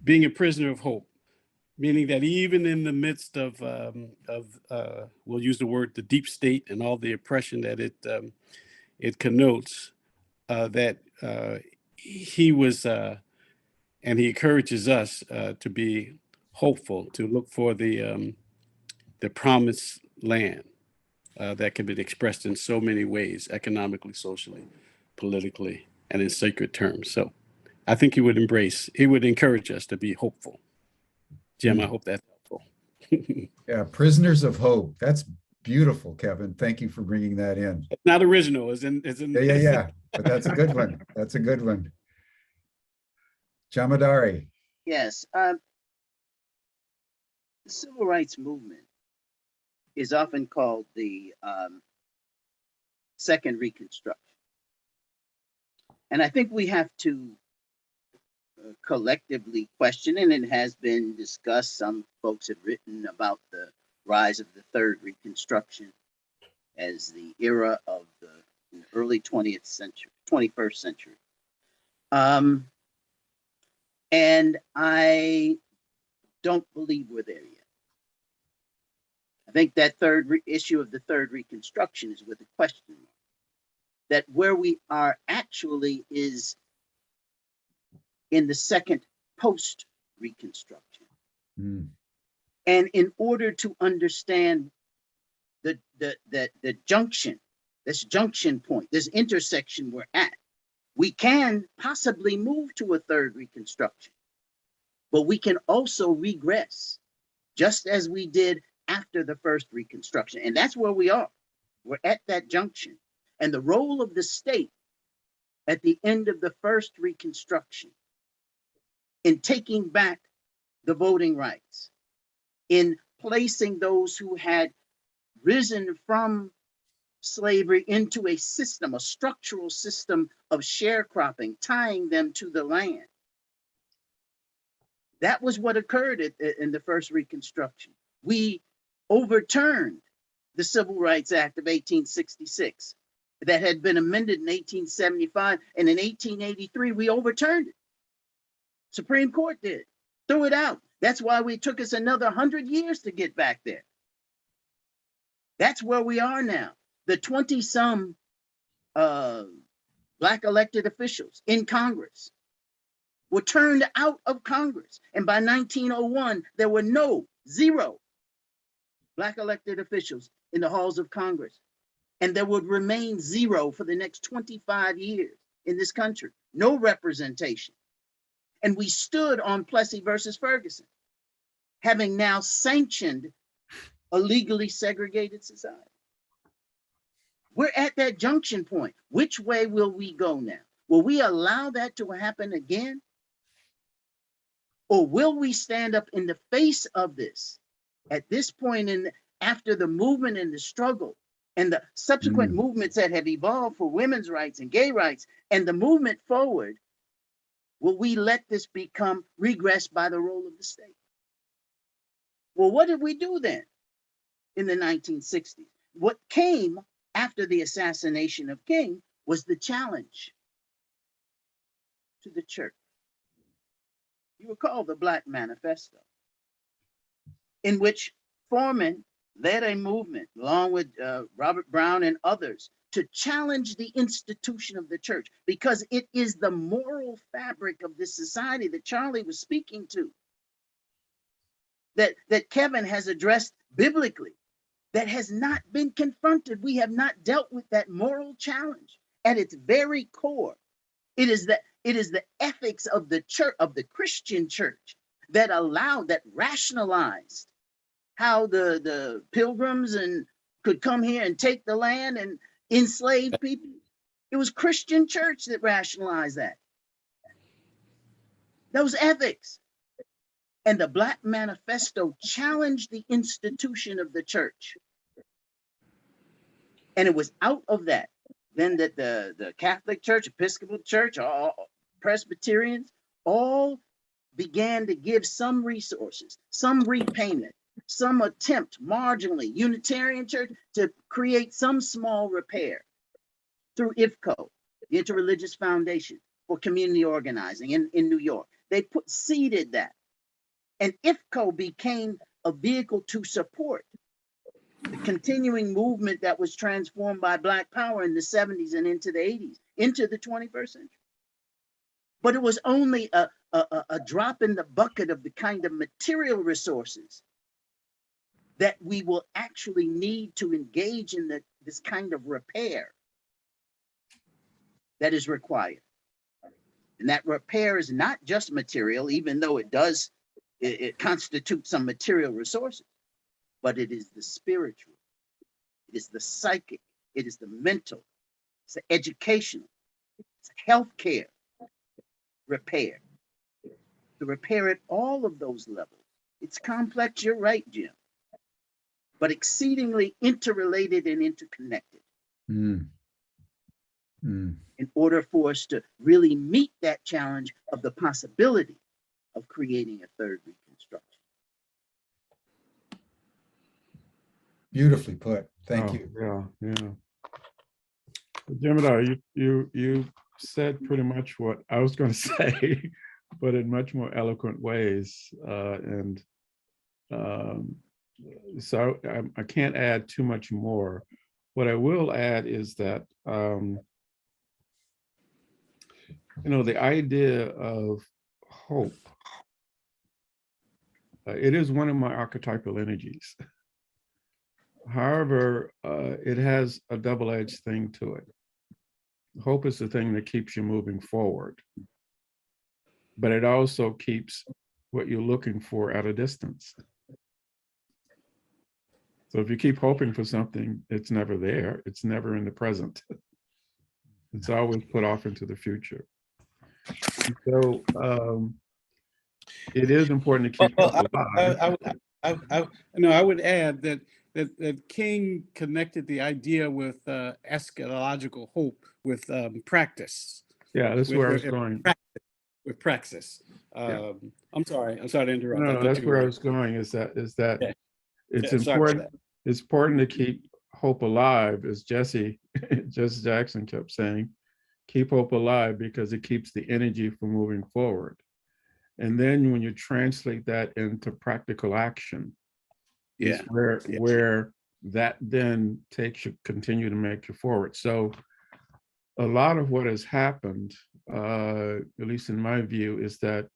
Being a prisoner of hope, meaning that even in the midst of we'll use the word, the deep state and all the oppression that it connotes, that he was, and he encourages us to be hopeful, to look for the promised land that can be expressed in so many ways, economically, socially, politically, and in sacred terms. So I think he would encourage us to be hopeful. Jim, I hope that's helpful. Yeah, prisoners of hope. That's beautiful, Kevin. Thank you for bringing that in. It's not original, as in Yeah. But that's a good one. That's a good one. Jamadari. Yes. The civil rights movement is often called the Second Reconstruction. And I think we have to collectively question, and it has been discussed. Some folks have written about the rise of the Third Reconstruction as the era of the early 20th century, 21st century. And I don't believe we're there yet. I think that issue of the third Reconstruction is with a question mark. That where we are actually is in the second post-Reconstruction. Mm. And in order to understand the junction, this junction point, this intersection we're at, we can possibly move to a third Reconstruction, but we can also regress, just as we did after the first Reconstruction. And that's where we are. We're at that junction. And the role of the state at the end of the first Reconstruction in taking back the voting rights, in placing those who had risen from slavery into a system, a structural system of sharecropping, tying them to the land. That was what occurred in the first Reconstruction. We overturned the Civil Rights Act of 1866 that had been amended in 1875, and in 1883 we overturned it. Supreme Court did, threw it out. That's why it took us another 100 years to get back there. That's where we are now. The 20-some Black elected officials in Congress were turned out of Congress. And by 1901, there were zero Black elected officials in the halls of Congress. And there would remain zero for the next 25 years in this country. No representation. And we stood on Plessy versus Ferguson, having now sanctioned a legally segregated society. We're at that junction point. Which way will we go now? Will we allow that to happen again? Or will we stand up in the face of this at this point after the movement and the struggle and the subsequent movements that have evolved for women's rights and gay rights and the movement forward? Will we let this become regressed by the role of the state? Well, what did we do then in the 1960s? What came after the assassination of King was the challenge to the church. You recall the Black Manifesto, in which Foreman led a movement along with Robert Brown and others to challenge the institution of the church, because it is the moral fabric of this society that Charlie was speaking to, that Kevin has addressed biblically, that has not been confronted. We have not dealt with that moral challenge at its very core. It is the ethics of the church, of the Christian church, that rationalized how the pilgrims could come here and take the land and enslave people. It was Christian church that rationalized that. Those ethics. And the Black Manifesto challenged the institution of the church. And it was out of that then that the Catholic Church, Episcopal Church, all Presbyterians, all began to give some resources, some repayment, some attempt marginally, Unitarian Church, to create some small repair through IFCO, the Interreligious Foundation for Community Organizing in New York. They seeded that. And IFCO became a vehicle to support the continuing movement that was transformed by Black Power in the 70s and into the 80s, into the 21st century. But it was only a drop in the bucket of the kind of material resources that we will actually need to engage in this kind of repair that is required. And that repair is not just material, even though it constitutes some material resources, but it is the spiritual, it is the psychic, it is the mental, it's the educational, it's healthcare repair, to repair at all of those levels. It's complex, you're right, Jim, but exceedingly interrelated and interconnected. In order for us to really meet that challenge of the possibility of creating a third Reconstruction. Beautifully put. Thank you. Yeah. Jemima, you said pretty much what I was going to say, but in much more eloquent ways. And so I can't add too much more. What I will add is that, the idea of hope, it is one of my archetypal energies. However, it has a double-edged thing to it. Hope is the thing that keeps you moving forward, but it also keeps what you're looking for at a distance. So if you keep hoping for something, it's never there. It's never in the present. It's always put off into the future. So it is important to keep hope alive. I would add that King connected the idea with eschatological hope with practice. Yeah, that's where I was going. With praxis. Yeah. I'm sorry to interrupt. No, that's where I was going. Is that Yeah. it's Yeah, sorry about important. It's important to keep hope alive, as Jesse Jackson kept saying. Keep hope alive because it keeps the energy from moving forward. And then when you translate that into practical action, is where that then takes you, continue to make you forward. So a lot of what has happened, at least in my view, is that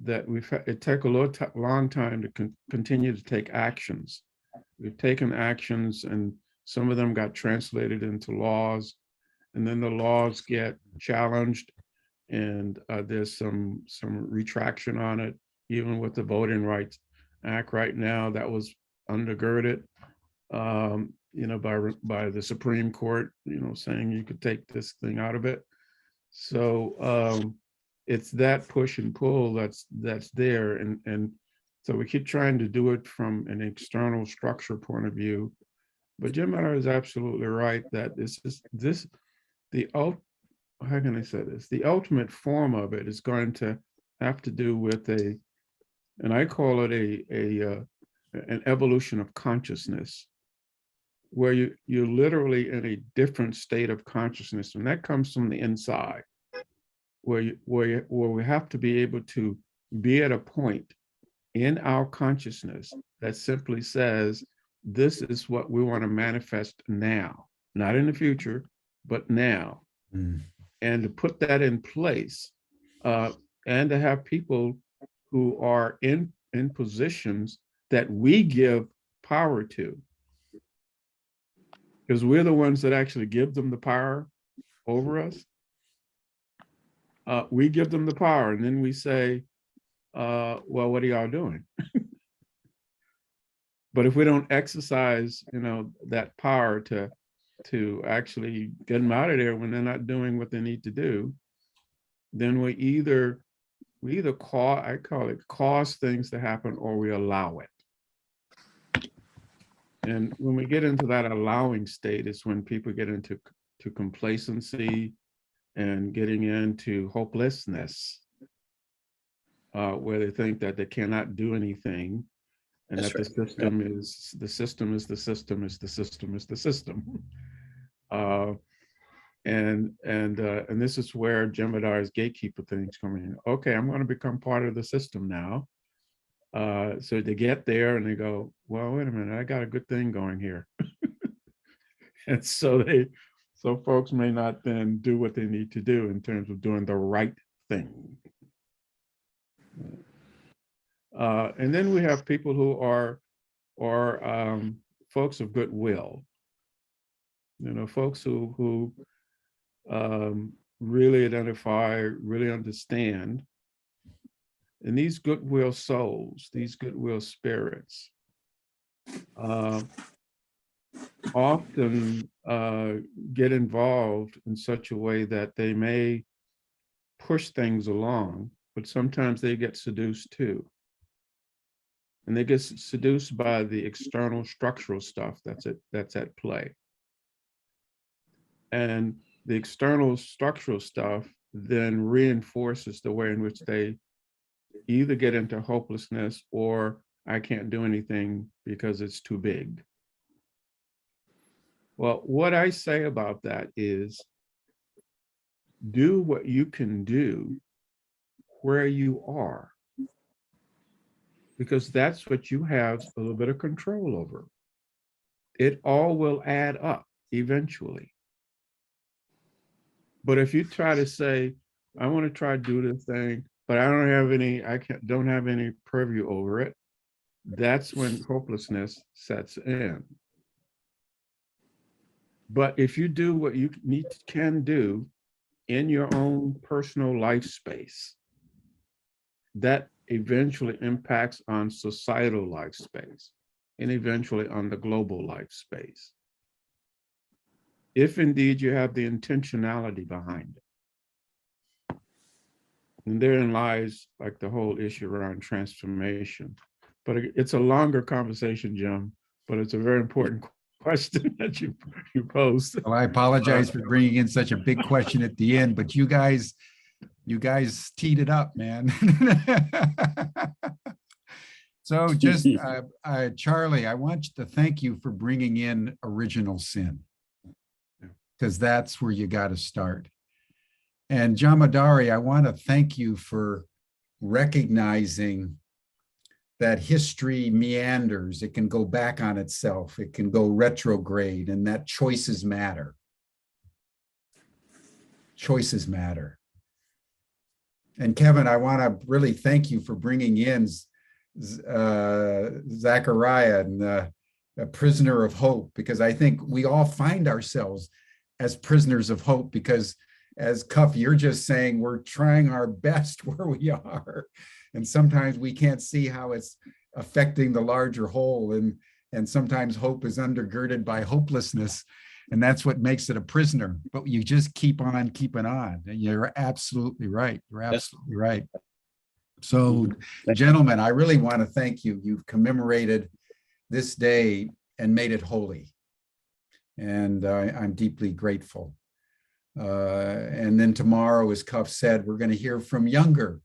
it take a long time to continue to take actions. We've taken actions, and some of them got translated into laws, and then the laws get challenged, and there's some retraction on it. Even with the Voting Rights Act right now, that was undergirded, by the Supreme Court, saying you could take this thing out of it. So it's that push and pull that's there, and so we keep trying to do it from an external structure point of view. But Jim Miller is absolutely right that how can I say this? The ultimate form of it is going to have to do with and I call it an evolution of consciousness, where you're literally in a different state of consciousness, and that comes from the inside, where we have to be able to be at a point in our consciousness that simply says, this is what we want to manifest now, not in the future, but now. And to put that in place, and to have people who are in positions that we give power to, because we're the ones that actually give them the power over us. We give them the power, and then we say, well, what are y'all doing? But if we don't exercise, that power to actually get them out of there when they're not doing what they need to do, then we either cause things to happen, or we allow it. And when we get into that allowing state, is when people get into complacency and getting into hopelessness, where they think that they cannot do anything, and that the system is the system is the system is the system is the system. And this is where Jem'Haddar's gatekeeper things come in. Okay, I'm going to become part of the system now. So they get there and they go, well, wait a minute, I got a good thing going here. And so folks may not then do what they need to do in terms of doing the right thing. And then we have people who are folks of goodwill, folks who really identify, really understand. And these goodwill souls, these goodwill spirits, often get involved in such a way that they may push things along, but sometimes they get seduced too. And they get seduced by the external structural stuff that's at play. And the external structural stuff then reinforces the way in which they either get into hopelessness or I can't do anything because it's too big. Well, what I say about that is, do what you can do where you are. because that's what you have a little bit of control over. It all will add up eventually. But if you try to say, I want to try to do this thing, but I don't have any purview over it, that's when hopelessness sets in. But if you do what you can do in your own personal life space, that eventually impacts on societal life space and eventually on the global life space. If indeed you have the intentionality behind it. And therein lies like the whole issue around transformation. But it's a longer conversation, Jim, but it's a very important question that you posed. Well, I apologize for bringing in such a big question at the end, but you guys teed it up, man. So just, Charlie, I want to thank you for bringing in original sin, because that's where you got to start. And Jamadari, I want to thank you for recognizing that history meanders. It can go back on itself. It can go retrograde, and that choices matter. Choices matter. And Kevin, I want to really thank you for bringing in Zachariah and a prisoner of hope, because I think we all find ourselves as prisoners of hope, because as Cuff, you're just saying we're trying our best where we are. And sometimes we can't see how it's affecting the larger whole. And sometimes hope is undergirded by hopelessness. And that's what makes it a prisoner. But you just keep on keeping on. And you're absolutely right. You're absolutely right. So, gentlemen, I really want to thank you. You've commemorated this day and made it holy. And I'm deeply grateful. And then tomorrow, as Cuff said, we're going to hear from younger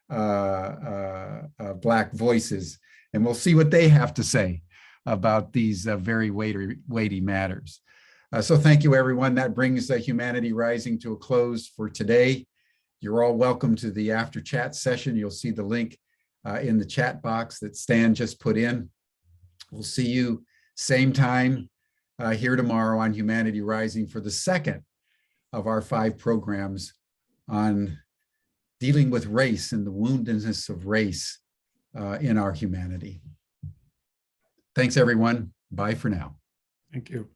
Black voices, and we'll see what they have to say about these very weighty matters. So thank you, everyone. That brings Humanity Rising to a close for today. You're all welcome to the after chat session. You'll see the link in the chat box that Stan just put in. We'll see you same time here tomorrow on Humanity Rising for the second of our 5 programs on dealing with race and the woundedness of race in our humanity. Thanks, everyone. Bye for now. Thank you.